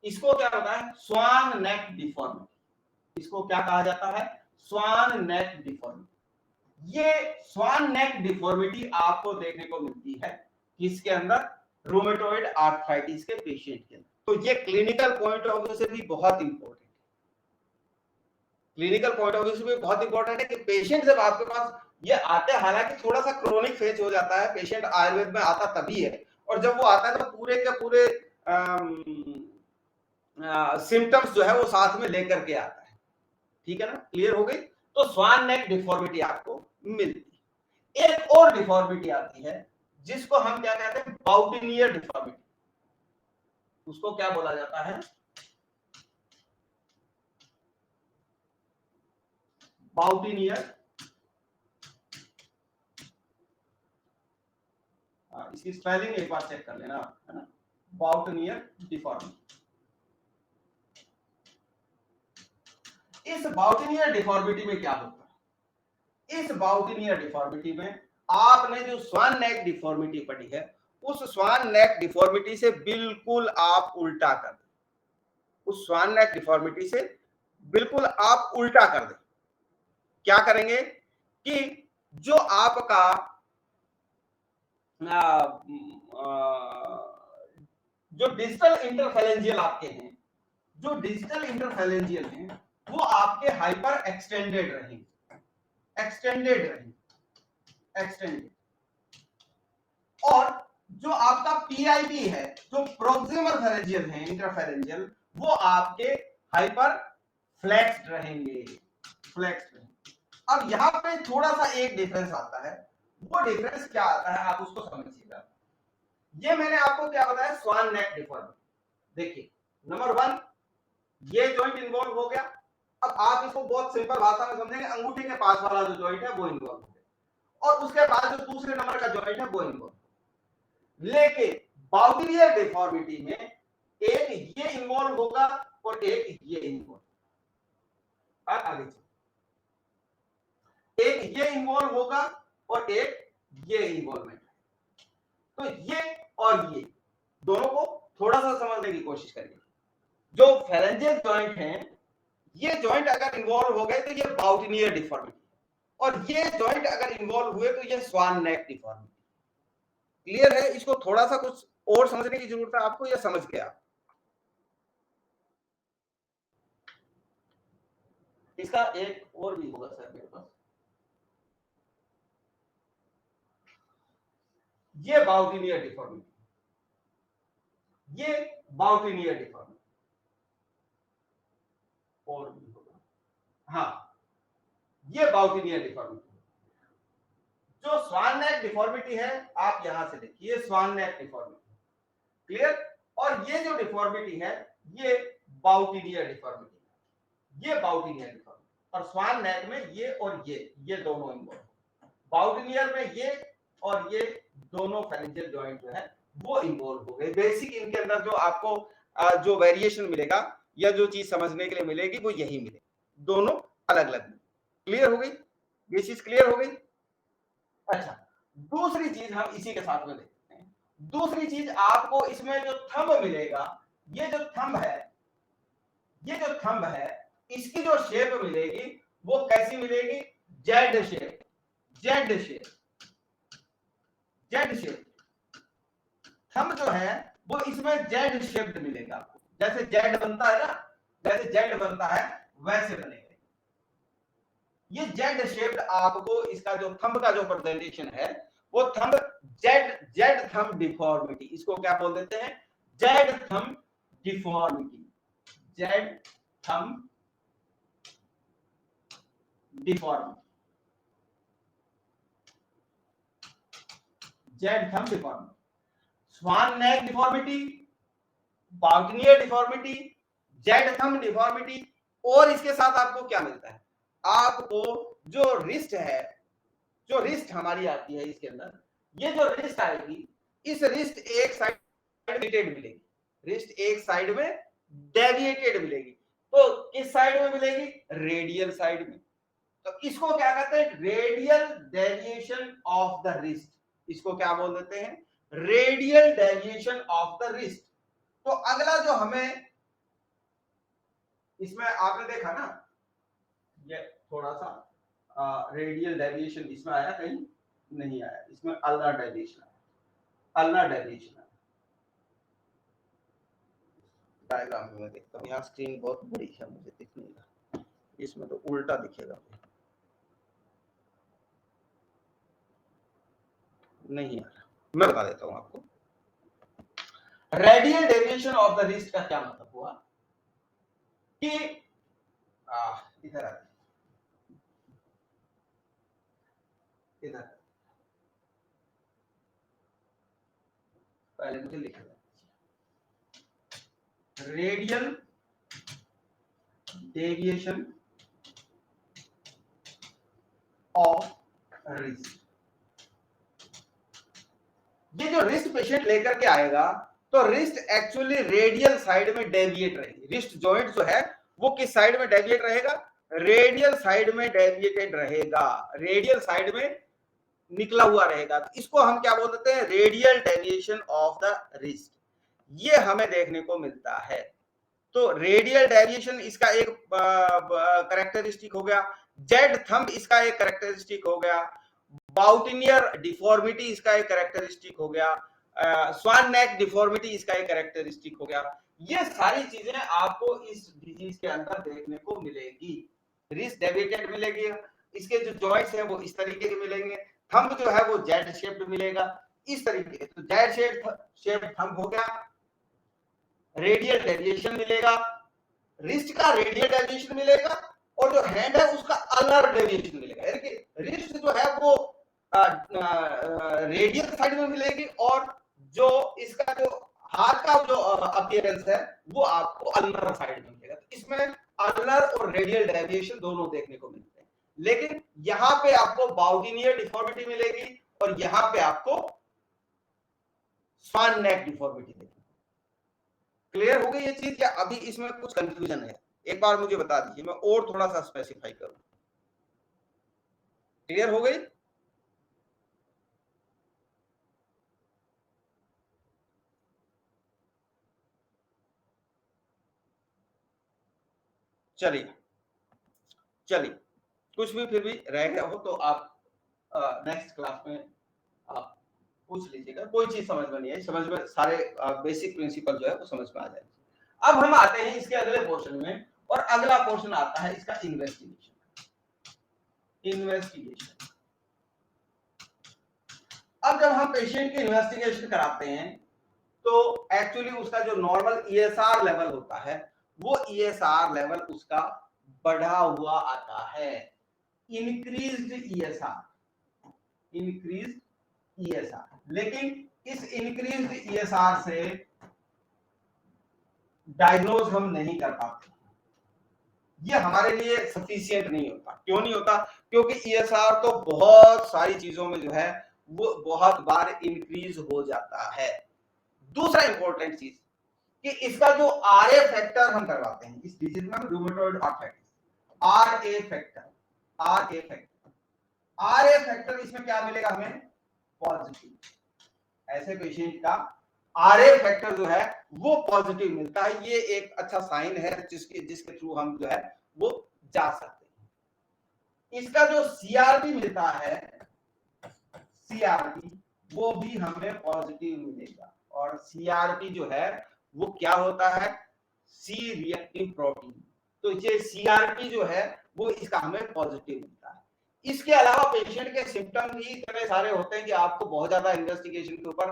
इसको क्या बताया, स्वान नेक डिफॉर्मिटी। इसको क्या कहा जाता है, स्वान नेक डिफॉर्मिटी। ये स्वान नेक डिफॉर्मिटी आपको देखने को मिलती है किसके अंदर, रूमेटॉइड आर्थराइटिस के पेशेंट के अंदर। तो ये क्लिनिकल पॉइंट ऑफ व्यू से भी बहुत इंपॉर्टेंट है, क्लिनिकल पॉइंट ऑफ व्यू से भी बहुत इंपॉर्टेंट है कि पेशेंट जब आपके पास ये आते हैं, हालांकि थोड़ा सा क्रोनिक फेज हो जाता है, पेशेंट आयुर्वेद में आता तभी है, और जब वो आता है तो पूरे के पूरे सिम्टम्स जो है वो साथ में लेकर के आता है। ठीक है ना? क्लियर हो गई? तो स्वान नेक डिफॉर्मिटी आपको मिलती है। एक और डिफॉर्मिटी आती है जिसको हम क्या कहते हैं, बाउटिनियर डिफॉर्मिटी। उसको क्या बोला जाता है, बाउटिनियर। इसकी स्पेलिंग एक बार चेक कर लेना, है ना, बाउटिनियर डिफॉर्मिटी। इस बाउटिनियर डिफॉर्मिटी में क्या होता है, इस बाउटिनियर डिफॉर्मिटी में आपने जो स्वान नेक डिफॉर्मिटी पढ़ी है, उस स्वान नेक डिफॉर्मिटी से बिल्कुल आप उल्टा कर दें, उस स्वान नेक डिफॉर्मिटी से बिल्कुल आप उल्टा कर दें। क्या करेंगे कि जो आपका जो डिजिटल इंटरफेरेंजियल आपके हैं, जो डिजिटल इंटरफेरेंजियल हैं वो आपके हाइपर एक्सटेंडेड रहेंगे, एक्सटेंडेड रहेंगे, एक्सटेंडेड। और जो आपका पीआईबी है, जो प्रोक्सिमल फेरेंजियल है, इंटरफेरेंजियल, वो आपके हाइपर फ्लेक्स्ड रहेंगे, फ्लेक्स्ड रहेंगे। अब यहां पे थोड़ा सा एक डिफरेंस आता है, वो डिफरेंस क्या आता है आप उसको समझिएगा। ये मैंने आपको क्या बताया, स्वान नेक डिफॉर्मिटी। देखिए, नंबर 1 ये जॉइंट इन्वॉल्व हो गया। अब आप इसको बहुत सिंपल भाषा में समझेंगे, अंगूठी के पास वाला जो जॉइंट है वो इन्वॉल्व हो गया, और उसके बाद जो दूसरे नंबर का जॉइंट है वो इन्वॉल्व। लेकिन बाउटिनियर डिफॉर्मिटी में एक ये इन्वॉल्व होगा और एक ये इन्वॉल्व, आगे एक ये इन्वॉल्व होगा और एक ये इन्वॉल्वमेंट। तो ये और ये दोनों को थोड़ा सा समझने की कोशिश करिए। जो फेरेंजियल जॉइंट हैं, ये जॉइंट अगर इन्वॉल्व हो गए तो ये बाउटिनियर डिफॉर्मिटी, और ये जॉइंट अगर इन्वॉल्व हुए तो ये स्वान नेक डिफॉर्मिटी। क्लियर है? इसको थोड़ा सा कुछ और समझने की जरूरत है आपको, या समझ गया? इसका एक और भी होगा सर मेरे पास, ये बाउटिनियर डिफॉर्मिटी, ये बाउटिनियर डिफॉर्मिटी और भी होगा, हाँ, ये बाउटिनियर डिफॉर्मिटी। जो स्वान नेक डिफॉर्मिटी है, आप यहां से देखिए, स्वान नेक डिफॉर्मिटी, क्लियर। और ये जो डिफॉर्मिटी है ये बाउटिनियर डिफॉर्मिटी, ये बाउटिनियर डिफॉर्मिटी, और स्वान नेक में ये और ये दोनों इन्वॉल्व, बाउटिनियर में ये और ये दोनों फेरेंजियल जॉइंट जो है वो इन्वॉल्व हो गए। बेसिक इनके अंदर जो आपको जो वेरिएशन मिलेगा या जो चीज समझने के लिए मिलेगी वो यही मिलेगी, दोनों अलग अलग। क्लियर हो गई? ये चीज क्लियर हो गई? अच्छा, दूसरी चीज हम इसी के साथ में देखते हैं। दूसरी चीज आपको इसमें जो थंब मिलेगा, ये जो थंब है, ये जो थंब है, इसकी जो शेप मिलेगी वो कैसी मिलेगी, Z shape, Z shape, Z shape. Thumb जो है वो इसमें जेड शेप मिलेगा आपको, जैसे जेड बनता है ना, जैसे जेड बनता है वैसे बनेगा। ये जेड शेप्ड आपको इसका जो थंब का जो प्रेजेंटेशन है वो थंब जेड थंब डिफॉर्मिटी, इसको क्या बोल देते हैं, Z thumb deformity, Z thumb deformity, Z thumb deformity, swan neck deformity, boutonniere deformity, Z thumb deformity. और इसके साथ आपको क्या मिलता है, आपको जो रिस्ट है, जो रिस्ट हमारी आती है इसके अंदर, ये जो रिस्ट आएगी, इस रिस्ट एक साइड डेविएटेड मिलेगी, रिस्ट एक साइड में डेविएटेड मिलेगी। तो किस साइड में मिलेगी, रेडियल साइड में। तो इसको क्या कहते हैं, radial deviation of the wrist, इसको क्या बोल देते हैं, radial deviation of the wrist. तो अगला जो हमें इसमें आपने देखा ना, ये थोड़ा सा रेडियल डेविएशन इसमें आया, कहीं नहीं आया, इसमें अल्नर डेविएशन आया, अल्नर डेविएशन आया। डायग्राम में देखता हूँ, यहाँ स्क्रीन बहुत बड़ी है, मुझे दिख नहीं रहा, इसमें तो उल्टा दिखेगा, नहीं आ रहा, मैं बता देता हूँ आपको। Radial deviation of the wrist का क्या मतलब हुआ कि इधर इधर पहले मुझे लिखना, रेडियल डेविएशन ऑफ रिस्ट। ये जो रिस्ट पेशेंट लेकर के आएगा, तो रिस्ट एक्चुअली रेडियल साइड में डेविएट रहेगी, रिस्ट जॉइंट जो है वो किस साइड में डेविएट रहेगा, रेडियल साइड में डेविएटेड रहेगा, रेडियल साइड में निकला हुआ रहेगा। तो इसको हम क्या बोल देते हैं, radial deviation of the wrist, ये हमें देखने को मिलता है। तो रेडियल डेविएशन इसका एक कैरेक्टरिस्टिक हो गया, जेड थंब इसका एक कैरेक्टरिस्टिक हो गया, बाउटिनियर डिफॉर्मिटी इसका एक कैरेक्टरिस्टिक हो गया, स्वान नेक डिफॉर्मिटी इसका एक कैरेक्टरिस्टिक हो गया। ये सारी चीजें आपको इस डिजीज के अंदर देखने को मिलेगी, रिस्ट डेविएटेड मिलेगी, इसके जो जॉइंट्स हैं वो इस तरीके के मिलेंगे, थंब जो है वो जेड शेप्ड मिलेगा, इस तरीके के। तो जेड शेप थंब हो गया, रेडियल डेविएशन मिलेगा, रिस्ट का रेडियल डेविएशन मिलेगा, और जो हैंड है उसका अल्नर डेविएशन मिलेगा, यानी कि रिस्ट जो है वो रेडियल साइड में मिलेगी, और जो इसका जो हाथ का जो अपीयरेंस है वो आपको अल्नर साइड में मिलेगा। तो इसमें अल्नर और रेडियल डेविएशन दोनों देखने को मिलते हैं, लेकिन यहाँ पे आपको बाउटिनियर डिफॉर्मिटी मिलेगी, और यहाँ पे आपको स्वान नेक डिफॉर्मिटी मिलेगी। क्लियर हो गई ये चीज, या अभी इसमें कुछ कंफ्यूजन है, एक बार मुझे बता दीजिए, मैं और थोड़ा सा स्पेसिफाई करूं। क्लियर हो गई, चलिए चलिए, कुछ भी फिर भी रह गया हो तो आप नेक्स्ट क्लास में आप पूछ लीजिएगा, कोई चीज समझ में नहीं आई, समझ में सारे बेसिक प्रिंसिपल जो है वो समझ में आ जाएंगे। अब हम आते हैं इसके अगले पोर्शन में, और अगला पोर्शन आता है इसका इन्वेस्टिगेशन। इन्वेस्टिगेशन, अब जब हम पेशेंट की इन्वेस्टिगेशन कराते हैं तो एक्चुअली उसका जो नॉर्मल ईएसआर लेवल होता है, वो ईएसआर लेवल उसका बढ़ा हुआ आता है, इंक्रीज्ड ईएसआर, इंक्रीज्ड ईएसआर। लेकिन इस इंक्रीज्ड ईएसआर से डायग्नोज हम नहीं कर पाते, ये हमारे लिए सफिशिएंट नहीं होता। क्यों नहीं होता, क्योंकि ईएसआर तो बहुत सारी चीजों में जो है वो बहुत बार इंक्रीज हो जाता है। दूसरा इंपॉर्टेंट चीज कि इसका जो आरए फैक्टर हम करवाते हैं इस डिजीज में, rheumatoid arthritis, RA factor, RA factor, RA factor इसमें क्या मिलेगा हमें, पॉजिटिव। ऐसे पेशेंट का आरए फैक्टर जो है वो पॉजिटिव मिलता है, ये एक अच्छा साइन है जिसके थ्रू हम जो है वो जा सकते हैं। इसका जो सीआरपी मिलता है, सीआरपी वो भी हमें पॉजिटिव मिलेगा, और सीआरपी जो है वो क्या होता है, सी रिएक्टिव प्रोटीन। तो ये सीआरपी जो है वो इसका हमें पॉजिटिव मिलता है। इसके अलावा पेशेंट के सिम्टम भी इतने सारे होते हैं कि आपको बहुत ज्यादा इन्वेस्टिगेशन के ऊपर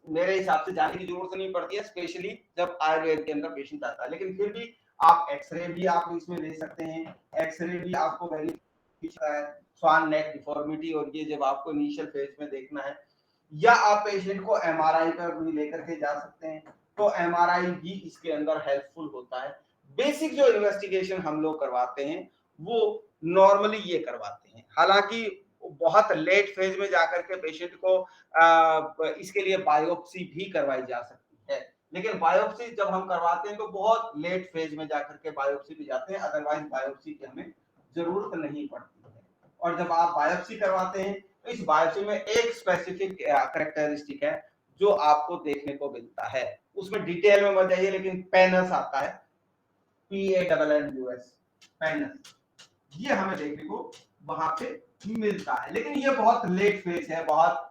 मेरे हिसाब से जाने की जरूरत नहीं पड़ती है, स्पेशली जब आयुर्वेद के अंदर पेशेंट आता है। लेकिन फिर भी आप एक्सरे भी आप इसमें ले सकते हैं, एक्सरे भी आपको वेरीफाई है, स्वान नेक डिफॉर्मिटी, और ये जब आपको इनिशियल फेज में देखना है, या आप पेशेंट को एमआरआई पर भी लेकर के जा सकते हैं, तो एमआरआई भी इसके अंदर हेल्पफुल होता है। बेसिक जो इन्वेस्टिगेशन हम लोग करवाते हैं वो नॉर्मली ये करवाते हैं, हालांकि बहुत लेट फेज में जाकर के पेशेंट को इसके लिए बायोप्सी भी करवाई जा सकती है, लेकिन बायोप्सी जब हम करवाते हैं तो बहुत लेट फेज में जाकर के बायोप्सी भी जाते हैं, अदरवाइज बायोप्सी की हमें जरूरत नहीं पड़ती है। और जब आप बायोप्सी करवाते हैं तो इस बायोप्सी में एक स्पेसिफिक कैरेक्टरिस्टिक है जो आपको देखने को मिलता है, उसमें डिटेल में मत जाइए, लेकिन पैनस आता है, PANNUS, पैनस, ये हमें देखने को वहां पे मिलता है। लेकिन ये बहुत लेट फेज है, बहुत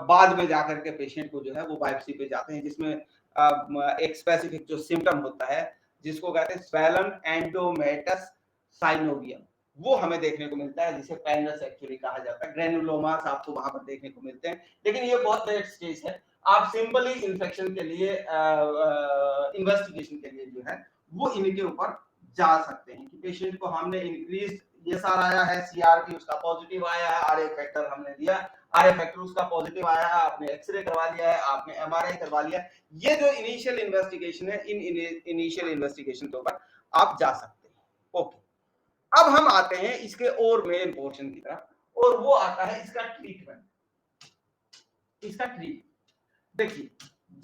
बाद में जाकर के पेशेंट को जो है वो बायोप्सी पे जाते हैं, जिसमें एक स्पेसिफिक जो सिम्टम होता है जिसको कहते हैं स्वेलन एंडोमेटस साइनोवियम, वो हमें देखने को मिलता है, जिसे पैनस एक्चुअली कहा जाता है। ग्रेनुलोमास आपको वहां पर देखने को मिलते हैं, लेकिन ये बहुत लेट स्टेज है। आप सिंपली इन्फेक्शन के लिए इन्वेस्टिगेशन के लिए जो है वो इनके ऊपर जा सकते हैं कि पेशेंट को हमने इंक्रीज ESR आया है, CRP उसका पॉजिटिव आया है, RA फैक्टर हमने दिया, RA फैक्टर उसका पॉजिटिव आया है, आपने एक्सरे करवा लिया है, आपने MRI करवा लिया है। ये जो इनिशियल इन्वेस्टिगेशन है, इन इनिशियल इन्वेस्टिगेशन के ऊपर आप जा सकते हैं। ओके, अब हम आते हैं इसके और मेन पोर्शन की तरफ, और वो आता है इसका ट्रीटमेंट। इसका ट्रीटमेंट देखिए,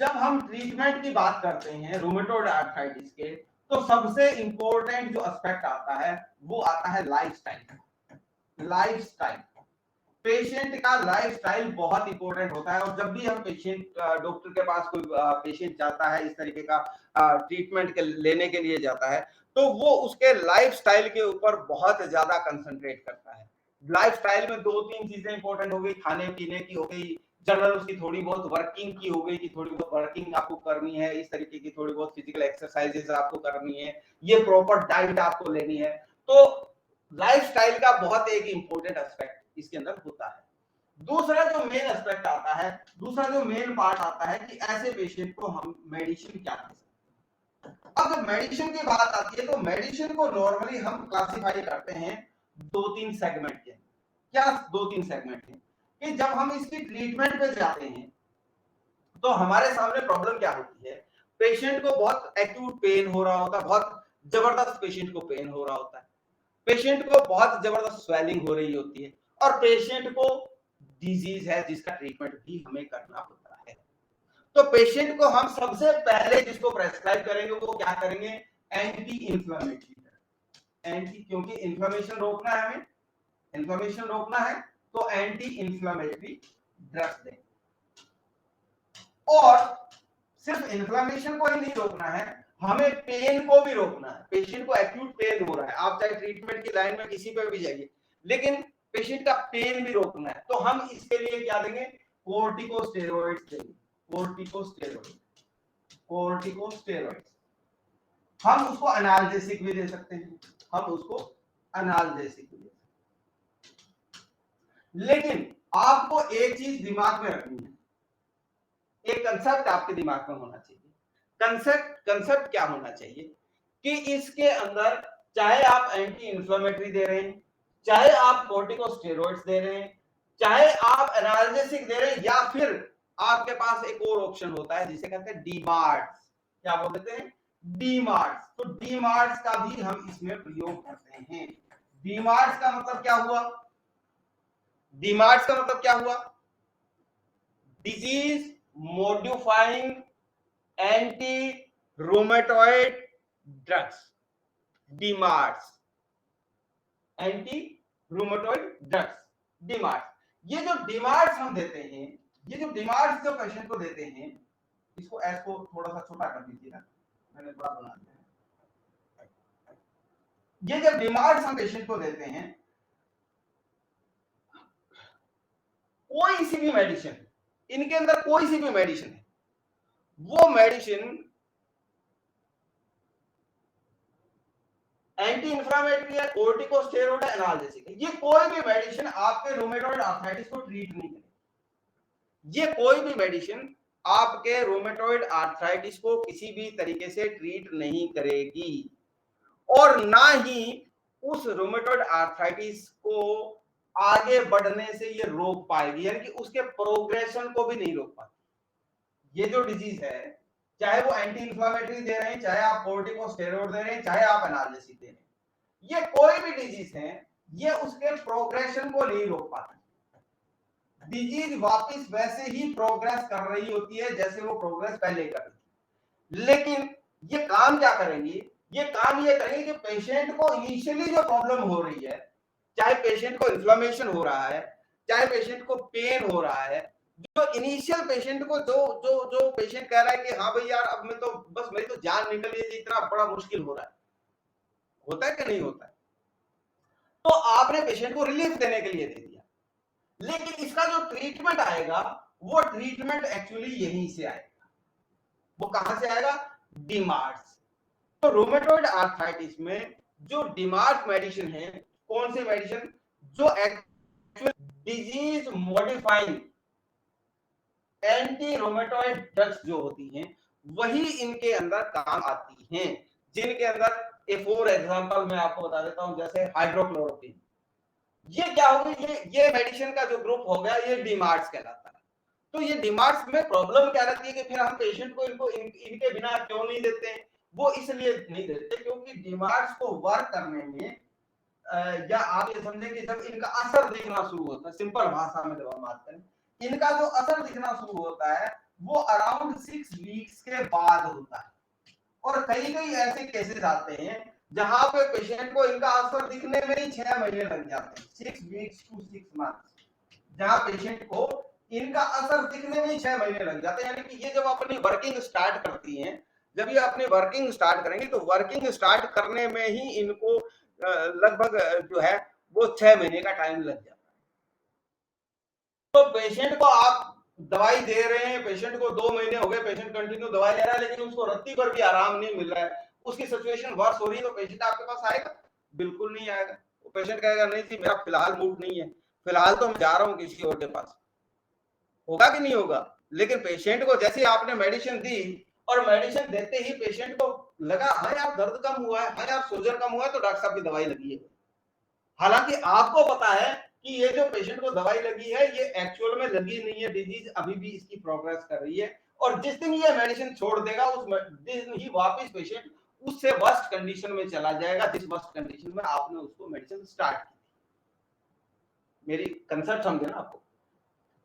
जब हम ट्रीटमेंट की बात करते हैं रूमेटॉइड आर्थराइटिस के, तो सबसे इंपॉर्टेंट जो एस्पेक्ट आता है वो आता है लाइफस्टाइल। लाइफस्टाइल, पेशेंट का लाइफस्टाइल बहुत इंपॉर्टेंट होता है। और जब भी हम पेशेंट डॉक्टर के पास कोई पेशेंट जाता है, इस तरीके का ट्रीटमेंट लेने के लिए जाता है, तो वो उसके लाइफस्टाइल के ऊपर बहुत ज्यादा कंसंट्रेट करता है। लाइफस्टाइल में दो तीन चीजें इंपॉर्टेंट हो गई, खाने पीने की हो गई, जनरल उसकी थोड़ी बहुत वर्किंग की हो गई कि थोड़ी बहुत वर्किंग आपको करनी है, इस तरीके की थोड़ी बहुत फिजिकल एक्सरसाइजेस आपको करनी है, ये प्रॉपर डाइट आपको लेनी है। तो लाइफस्टाइल का बहुत एक इंपॉर्टेंट एस्पेक्ट इसके अंदर होता है। दूसरा जो मेन एस्पेक्ट आता है, दूसरा जो मेन पार्ट आता है कि ऐसे पेशेंट को हम मेडिसिन क्या दे सकते हैं। अब जब मेडिसिन की बात आती है तो मेडिसिन को नॉर्मली हम क्लासिफाई करते हैं दो तीन सेगमेंट के। क्या दो तीन सेगमेंट है कि जब हम इसकी ट्रीटमेंट पे जाते हैं तो हमारे सामने प्रॉब्लम क्या होती है, पेशेंट को बहुत एक्यूट पेन हो रहा होता है, बहुत जबरदस्त पेशेंट को पेन हो रहा होता है, पेशेंट को बहुत जबरदस्त स्वेलिंग हो रही होती है, और पेशेंट को डिजीज है जिसका ट्रीटमेंट भी हमें करना होता है। तो पेशेंट को हम सबसे पहले जिसको प्रेस्क्राइब करेंगे वो क्या करेंगे, एंटी इंफ्लेमेटरी, एंटी, क्योंकि इन्फ्लेमेशन रोकना है हमें, इन्फ्लेमेशन रोकना है तो एंटी इंफ्लेमेटरी ड्रग्स दें। और सिर्फ इन्फ्लेमेशन को ही नहीं रोकना है, हमें पेन को भी रोकना है। पेशेंट को एक्यूट पेन हो रहा है, आप चाहे ट्रीटमेंट की लाइन में किसी पे भी जाइए, लेकिन पेशेंट का पेन भी रोकना है, तो हम इसके लिए क्या देंगे, कोर्टिकोस्टेरॉइड्स देंगे। कोर्टिकोस्टेरॉइड, कोर्टिकोस्टेरॉइड्स, हम उसको एनाल्जेसिक भी दे सकते हैं, हम उसको एनाल्जेसिक भी दे सकते हैं। लेकिन आपको एक चीज दिमाग में रखनी है, एक कंसेप्ट आपके दिमाग में होना चाहिए। कंसेप्ट क्या होना चाहिए कि इसके अंदर चाहे आप एंटी इंफ्लेमेटरी दे रहे हैं, चाहे आप कोर्टिकोस्टेरॉइड्स दे रहे हैं, चाहे आप एनाल्जेसिक दे रहे हैं, या फिर आपके पास एक और ऑप्शन होता है जिसे कहते हैं डीमार्ट्स। क्या बोलते हैं, डीमार्ट्स। तो डीमार्ट्स का भी हम इसमें प्रयोग करते हैं। डीमार्ट्स का मतलब क्या हुआ, डीमार्ट्स का मतलब क्या हुआ, disease modifying anti rheumatoid drugs, DMARDs, anti rheumatoid drugs, DMARDs. ये जो डीमार्ट्स हम देते हैं, ये जो डीमार्ट्स जो पेशेंट को देते हैं, इसको एस को थोड़ा सा छोटा कर दीजिएगा, मैंने बड़ा बना दिया है। ये जब डीमार्ट्स हम पेशेंट को देते हैं, कोई सी भी मेडिसिन, इनके अंदर कोई सी भी मेडिसिन है, वो मेडिसिन एंटी इंफ्लेमेटरी है, कोर्टिकोस्टेरॉइड है, एनाल्जेसिक है, ये कोई भी मेडिसिन आपके रूमेटॉइड आर्थराइटिस को ट्रीट नहीं करेगी। ये कोई भी मेडिसिन आपके रोमेटॉइड आर्थराइटिस को किसी भी तरीके से ट्रीट नहीं करेगी और ना ही उस रोमेटॉइड आर्थराइटिस को आगे बढ़ने से ये रोक पाएगी, यानी कि उसके प्रोग्रेशन को भी नहीं रोक पाती। ये जो डिजीज है, चाहे वो एंटी इंफ्लेमेटरी दे रहे हैं, चाहे आप कोर्टिकोस्टेरॉइड दे रहे हैं, चाहे आप एनाल्जेसिक दे रहे हैं, ये कोई भी डिजीज है, ये उसके प्रोग्रेशन को नहीं रोक पाती। डिजीज वापस वैसे ही प्रोग्रेस कर रही होती है जैसे वो प्रोग्रेस पहले कर रही थी। लेकिन ये काम क्या करेंगी, ये काम ये करेंगे कि पेशेंट को इनिशियली जो प्रॉब्लम हो रही है, चाहे पेशेंट को इन्फ्लेमेशन हो रहा है, चाहे पेशेंट को पेन हो रहा है, जो इनिशियल पेशेंट को जो जो जो पेशेंट कह रहा है कि हाँ भाई यार अब मैं तो बस मेरी तो जान निकल गई, इतना बड़ा मुश्किल हो रहा है, होता है कि नहीं होता है, तो आपने पेशेंट को रिलीफ देने के लिए दे दिया। लेकिन इसका जो ट्रीटमेंट आएगा वो ट्रीटमेंट एक्चुअली यहीं से आएगा। वो कहां से आएगा? डीमार्ट्स। तो रोमेटॉइड आर्थराइटिस में जो डीमार्ट मेडिसिन है, कौन से मेडिसिन? जो actual disease modifying anti rheumatoid drugs जो होती हैं वही इनके अंदर काम आती हैं, जिनके अंदर फॉर एग्जांपल मैं आपको बता देता हूं, जैसे हाइड्रोक्लोरोक्विन। ये क्या होगी, ये मेडिसिन का जो ग्रुप हो गया ये डीमार्ट्स कहलाता है। तो ये डीमार्ट्स में प्रॉब्लम क्या रहती है कि फिर हम पेशेंट को इनके बिना क्यों नहीं देते हैं? वो इसलिए नहीं देते क्योंकि डीमार्ट्स को वर्क करने में या आप ये समझें कि जब इनका असर दिखना शुरू होता है, सिंपल भाषा में जब हम बात करें, इनका जो असर दिखना शुरू होता है वो अराउंड 6 वीक्स के बाद होता है। और कई कई ऐसे केसेस आते हैं जहां पे पेशेंट को इनका असर दिखने में ही 6 महीने लग जाते हैं, 6 वीक्स टू 6 मंथ्स, जहां पेशेंट को इनका असर दिखने में ही 6 महीने लग जाते हैं। यानी कि ये जब अपनी वर्किंग स्टार्ट करती हैं, जब ये अपनी वर्किंग स्टार्ट करेंगे तो वर्किंग स्टार्ट करने में ही इनको लगभग जो है वो 6 महीने का टाइम लग जाता है। तो पेशेंट को आप दवाई दे रहे हैं, पेशेंट को 2 महीने हो गए, पेशेंट कंटिन्यू दवाई ले रहा है, लेकिन उसको रत्ती भर भी आराम नहीं मिल रहा है, उसकी सिचुएशन वर्स हो रही है, तो पेशेंट आपके पास आएगा? बिल्कुल नहीं आएगा। वो पेशेंट कहेगा नहीं जी मेरा फिलहाल मूड नहीं है, फिलहाल तो मैं जा रहा हूँ किसी और के पास। होगा कि नहीं होगा? लेकिन पेशेंट को जैसे आपने मेडिसिन दी और मेडिसिन देते ही पेशेंट को लगा हाँ यार दर्द कम हुआ है, हाँ यार सूजन कम हुआ है, तो डॉक्टर साहब की दवाई लगी है। हालांकि आपको पता है कि ये जो पेशेंट को दवाई लगी है ये एक्चुअल में लगी नहीं है, डिजीज अभी भी इसकी प्रोग्रेस कर रही है, और जिस दिन ये मेडिसिन छोड़ देगा उस दिन ही वापस पेशेंट उससे वर्स्ट कंडीशन में चला जाएगा, जिस वर्स्ट कंडीशन में आपने उसको मेडिसिन स्टार्ट की। मेरी कंसेप्ट समझे ना आपको?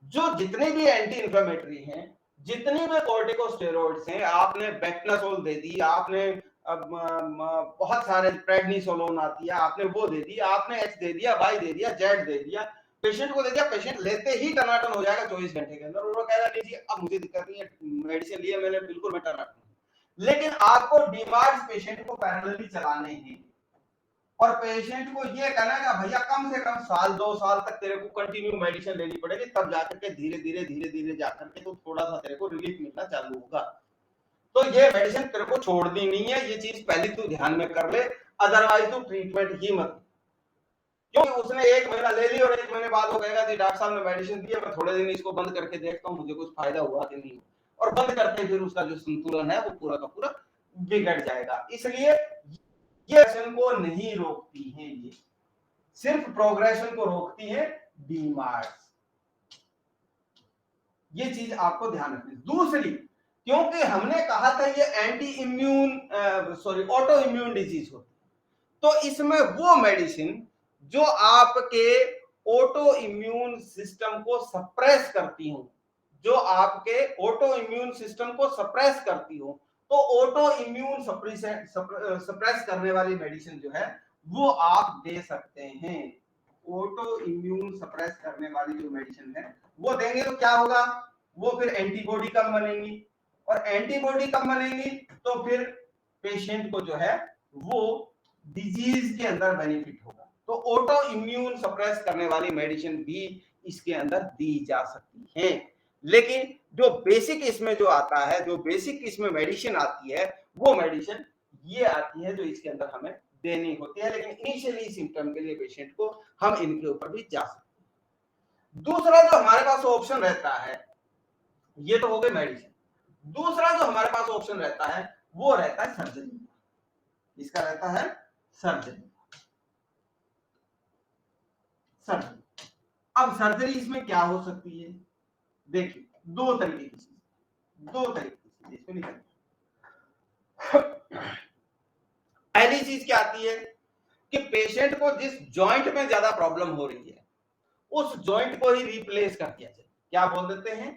जो जितने भी एंटी इंफ्लेमेटरी हैं, जितने भी कोर्टिकोस्टेरॉइड्स हैं, आपने बेक्टासोल दे दी, आपने अब बहुत सारे प्रेडनिसोलोन आती है, आपने वो दे दी, आपने एक्स दे दिया, वाई दे दिया, जेड दे दिया, पेशेंट को दे दिया, पेशेंट लेते ही टनाटन हो जाएगा 24 घंटे के अंदर, और वो कहेगा नहीं जी अब मुझे दिक्कत नहीं है, मेडिसिन लिए मैंने, बिल्कुल मैं टनाटन। लेकिन आपको डीमार्ट्स पेशेंट को पैरेलली चलाने हैं और पेशेंट को ये कहना है कि भैया कम से कम साल 2 साल तक तेरे को कंटिन्यू मेडिसिन लेनी पड़ेगी, तब जाकर के धीरे धीरे जाकर के तो थोड़ा सा तेरे को रिलीफ मिलना चालू होगा। तो ये मेडिसिन तेरे को छोड़नी नहीं है, ये चीज पहले तू ध्यान में कर ले, अदरवाइज तू ट्रीटमेंट ही मत। क्योंकि उसने 1 महीना ले ली और 1 महीने बाद वो कहेगा जी डॉक्टर साहब ने मेडिसिन दी है, मैं थोड़े दिन इसको बंद करके देखता हूँ मुझे कुछ फायदा हुआ कि नहीं, और बंद करते फिर उसका जो संतुलन है वो पूरा का पूरा बिगड़ जाएगा। इसलिए ये प्रोग्रेशन को नहीं रोकती हैं, ये सिर्फ प्रोग्रेशन को रोकती है डीमार्ट्स। ये चीज आपको ध्यान रखनी। दूसरी, क्योंकि हमने कहा था ये anti immune auto immune disease होती है, तो इसमें वो मेडिसिन जो आपके ऑटो इम्यून सिस्टम को सप्रेस करती हो, जो आपके ऑटो इम्यून सिस्टम को सप्रेस करती हो, तो ऑटो इम्यून सप्रेस करने वाली मेडिसिन जो है वो आप दे सकते हैं। ऑटो इम्यून सप्रेस करने वाली जो मेडिसिन है वो देंगे तो क्या होगा, वो फिर एंटीबॉडी कम बनेंगी, और एंटीबॉडी कम बनेंगी तो फिर पेशेंट को जो है वो डिजीज के अंदर बेनिफिट होगा। तो ऑटो इम्यून सप्रेस करने वाली मेडिसिन भी इसके अंदर दी जा सकती है। लेकिन जो बेसिक इसमें जो आता है, जो बेसिक इसमें मेडिसिन आती है, वो मेडिसिन ये आती है जो इसके अंदर हमें देनी होती है। लेकिन इनिशियली सिम्टम के लिए पेशेंट को हम इनके ऊपर भी जा सकते हैं। दूसरा जो हमारे पास ऑप्शन रहता है, ये तो हो गए मेडिसिन। दूसरा जो हमारे पास ऑप्शन रहता है वो रहता है सर्जरी। इसका रहता है सर्जरी। सर्जरी, अब सर्जरी इसमें क्या हो सकती है? देखिए दो तरीके की चीज, दो तरीके की चीज इसमें निकल। पहली चीज क्या आती है कि पेशेंट को जिस जॉइंट में ज्यादा प्रॉब्लम हो रही है उस जॉइंट को ही रिप्लेस कर दिया जाए। क्या बोल देते हैं?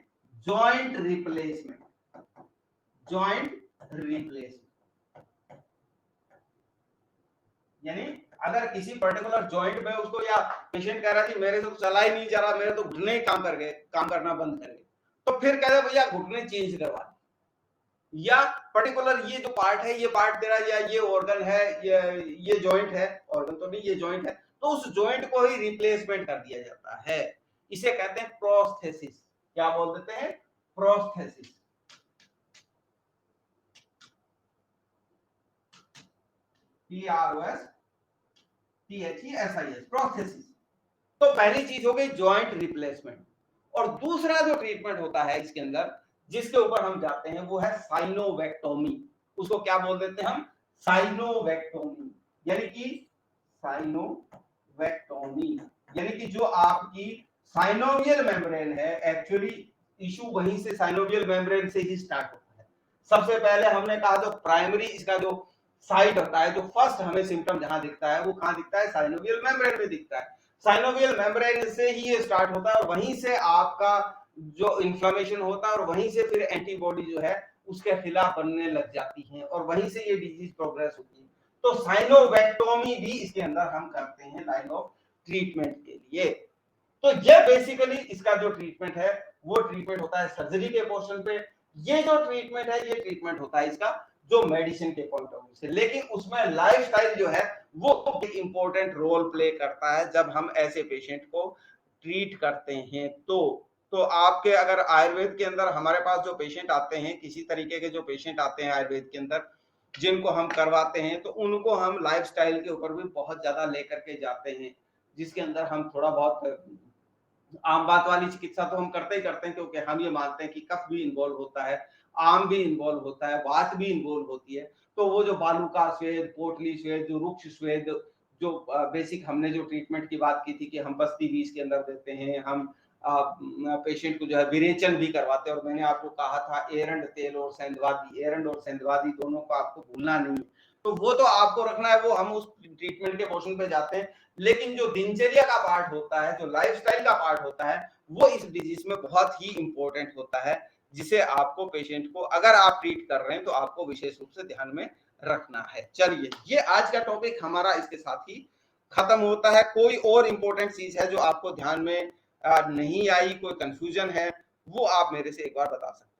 Joint replacement. जॉइंट रिप्लेसमेंट यानी अगर किसी पर्टिकुलर जॉइंट में उसको, या पेशेंट कह रहा है कि मेरे से तो चला ही नहीं जा रहा, मेरे तो घुटने ही काम कर गए, काम करना बंद कर गए, तो फिर कह दे भैया घुटने चेंज करवा, या पर्टिकुलर ये जो पार्ट है ये पार्ट तेरा, या ये ऑर्गन है, ये जॉइंट है, ऑर्गन तो नहीं ये जॉइंट है, तो उस जॉइंट को ही रिप्लेसमेंट कर दिया जाता है। इसे कहते हैं प्रोस्थेसिस। क्या बोल देते हैं? प्रोस्थेसिस। PROSTHESIS, prosthesis. तो पहली चीज हो गई जॉइंट रिप्लेसमेंट। और दूसरा जो ट्रीटमेंट होता है इसके अंदर जिसके ऊपर हम जाते हैं वो है साइनोवेक्टोमी। उसको क्या बोल देते हैं हम? साइनोवेक्टोमी। यानी कि साइनोवेक्टोमी यानी कि जो आपकी साइनोवियल मेम्ब्रेन है, एक्चुअली इशू वहीं से साइनोवियल मेम्ब्रेन से ही स्टार्ट होता है। सबसे पहले हमने कहा जो प्राइमरी इसका जो साइट होता है, जो फर्स्ट हमें सिम्टम जहां दिखता है वो कहां दिखता है? साइनोवियल मेम्ब्रेन में दिखता है। साइनोवियल मेम्ब्रेन से ही ये स्टार्ट होता है और वहीं से आपका जो इन्फ्लेमेशन होता है और वहीं से फिर एंटीबॉडी जो है उसके खिलाफ बनने लग जाती है और वहीं से ये डिजीज प्रोग्रेस होती है। तो साइनोवेक्टोमी भी इसके अंदर हम करते हैं लाइन ऑफ ट्रीटमेंट के लिए। तो ये बेसिकली इसका जो ट्रीटमेंट है वो ट्रीटमेंट होता है सर्जरी के पोर्शन पे। ये जो ट्रीटमेंट है ये ट्रीटमेंट होता है इसका जो मेडिसिन के पॉइंट ऑफ व्यू से, लेकिन उसमें लाइफस्टाइल जो है वो एक इंपॉर्टेंट रोल प्ले करता है जब हम ऐसे पेशेंट को ट्रीट करते हैं। तो आपके अगर आयुर्वेद के अंदर हमारे पास जो पेशेंट आते हैं, किसी तरीके के जो पेशेंट आते हैं आयुर्वेद के अंदर जिनको हम करवाते हैं, तो उनको हम लाइफस्टाइल के ऊपर भी बहुत ज्यादा लेकर के जाते हैं, जिसके अंदर हम थोड़ा बहुत आम बात वाली चिकित्सा तो हम करते ही करते हैं, क्योंकि हम ये मानते हैं कि कफ भी इन्वॉल्व होता है, आम भी इन्वॉल्व होता है, वात भी इन्वॉल्व होती है। तो वो जो बालूका स्वेद, पोटली स्वेद, जो रुक्ष स्वेद, जो बेसिक हमने जो ट्रीटमेंट की बात की थी कि हम बस्ती बीज के अंदर देते हैं, हम पेशेंट को जो है विरेचन भी करवाते हैं। और मैंने आपको कहा था एरंड तेल और सेंधवादी, एरंड और सेंधवादी दोनों को आपको भूलना नहीं है। तो वो तो आपको रखना है, वो हम उस ट्रीटमेंट के पोर्शन पे जाते हैं। लेकिन जो दिनचर्या का पार्ट होता है, जो लाइफस्टाइल का पार्ट होता है, वो इस डिजीज में बहुत ही इंपॉर्टेंट होता है, जिसे आपको पेशेंट को अगर आप ट्रीट कर रहे हैं तो आपको विशेष रूप से ध्यान में रखना है। चलिए, ये आज का टॉपिक हमारा इसके साथ ही खत्म होता है। कोई और इंपॉर्टेंट चीज है जो आपको ध्यान में नहीं आई, कोई कंफ्यूजन है, वो आप मेरे से एक बार बता सकते हैं।